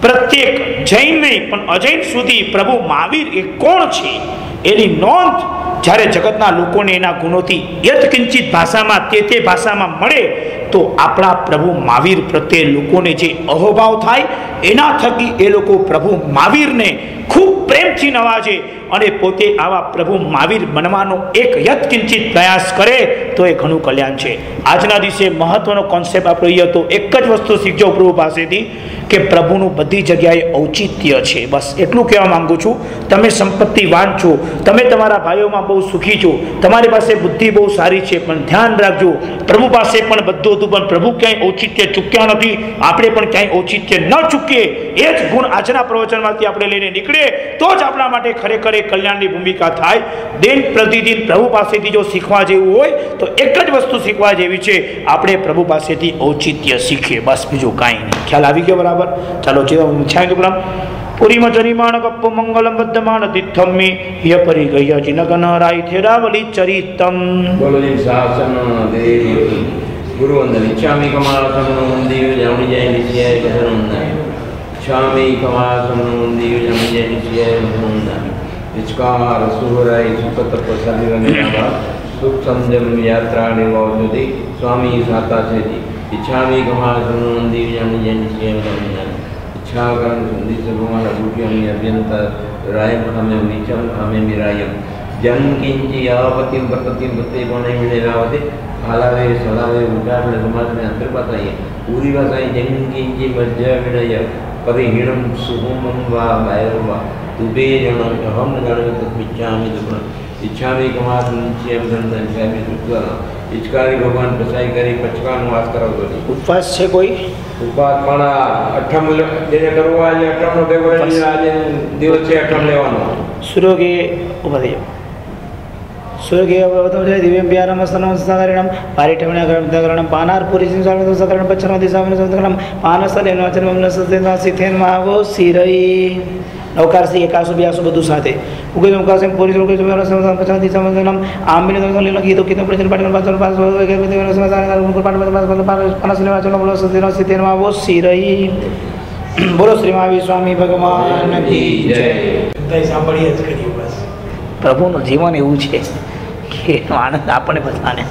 પ્રત્યેક જૈન નહીં પણ અજૈન સુધી પ્રભુ મહાવીર એ કોણ છે એની નોંધ જ્યારે જગતના લોકોને એના ગુણોથી યત્કિંચિત ભાષામાં તે ભાષામાં મળે તો આપણા પ્રભુ મહાવીર પ્રત્યે લોકોને જે અહોભાવ થાય એના થકી એ લોકો પ્રભુ મહાવીરને ખૂબ પ્રેમથી નવાજે અને પોતે આવા પ્રભુ મહાવીર બનવાનો એક યત્કિંચિત પ્રયાસ કરે તો એ ઘણું કલ્યાણ છે. આજના દિવસે મહત્વનો કોન્સેપ્ટ આપણો એ હતો, એક જ વસ્તુ શીખજો પ્રભુ પાસેથી કે પ્રભુનું બધી જગ્યાએ ઔચિત્ય છે. બસ એટલું કહેવા માંગુ છું. તમે સંપત્તિવાન છો, તમે તમારા ભાઈઓમાં બહુ સુખી છો, તમારી પાસે બુદ્ધિ બહુ સારી છે, પણ ધ્યાન રાખજો પ્રભુ પાસે પણ બધું હતું પણ પ્રભુ ક્યાંય ઔચિત્ય ચૂક્યા નથી. આપણે પણ ક્યાંય ઔચિત્ય ન ચૂકીએ. એ જ ગુણ આજના પ્રવચનમાંથી આપણે લઈને નીકળીએ તો જ આપણા માટે ખરેખર કલ્યાણની ભૂમિકા થાય. દિન પ્રતિદિન પ્રભુ પાસેથી જો શીખવા જેવું હોય તો એક જ વસ્તુ શીખવા જેવી છે, આપણે પ્રભુ પાસેથી ઔચિત્ય શીખીએ. બસ બીજું કાંઈ નહીં. ખ્યાલ આવી ગયો બરાબર? ચાલો જે પુરીમાં જરીમાણ કપ્પુ મંગલમ બદ્ધમાન તિથમ્મી ય પરી ગયા જિનગન રાય થેરાવલી ચરિતમ. બોલો જી શાસન દેવ ગુરુ વંદન ઈચ્છામી કમાલ સમનો મંદિર જામણી જાય નિશ્ચય કથન વંદન ઈચ્છામી કમાલ સમનો મંદિર જામણી જાય નિશ્ચય કથન વંદન ઇચકાર સુહરાય સુખત પ્રસાદી રંગનાવા સુખ સંજમ યાત્રા નિવાવજોતિ સ્વામી સાતા છે જી ઈચ્છામી કમાલ સમનો મંદિર જામણી જાય નિશ્ચય કથન વંદન ઈચ્છાકરણ સંધિ સભુમાન અભૂષ્યમી અભ્યંત રાયમ હમે નીચમ હમે મિરાયમ જન કિંચી આવતિમ પ્રપતિમ પતે કોને મિલે રાવતે हालावे सलावे उठावे समाज में अंतर बताइए पूरी भाषाएं जन किंची मध्य विनय परिहीणम सुहुमम वा बायरवा तुबे जन हम गणवे तत्मिच्छामि दुपन इच्छामि कमास निश्चयम दंडन स्वामी दुक्करा इचकारी भगवान प्रसाई કરી પચકાનો વાસ કરાવતો છે. ઉપવાસ છે કોઈ? ઉપવાસ પણ અઠમ જેને કરવો આજે અઠમનો ભેગો આજે દિવસ છે અઠમ લેવાનો. સૂર્યોગે ઉભા થઈ જાઓ. सूर्य दिव्यं प्यारमस्तनं सकारणं पारिठमणकरणं पानार्पुरी सकरण पच्छनं दिशावनं पानस्थलेन वचनं सिद्धेन महावो सिरई नौकार से 182 બધું સાથે ઉગે નૌકાર से પૂરી રૂકે જો પછન દિશાવनं આંબીને દોલે લગી તો કિતનો પ્રચન પાટન પાછળ પાસ કે દેવનો સમાચાર મુકુર પાટન પાનસને વાચન બોલો સિद्धेन महावो सिरई. બોલો શ્રી મહાવીર સ્વામી ભગવાન કી જય. સાંભળીએ જ કરીએ બસ. પ્રભુનું જીવન એવું છે કે આનંદ આપણે બધાને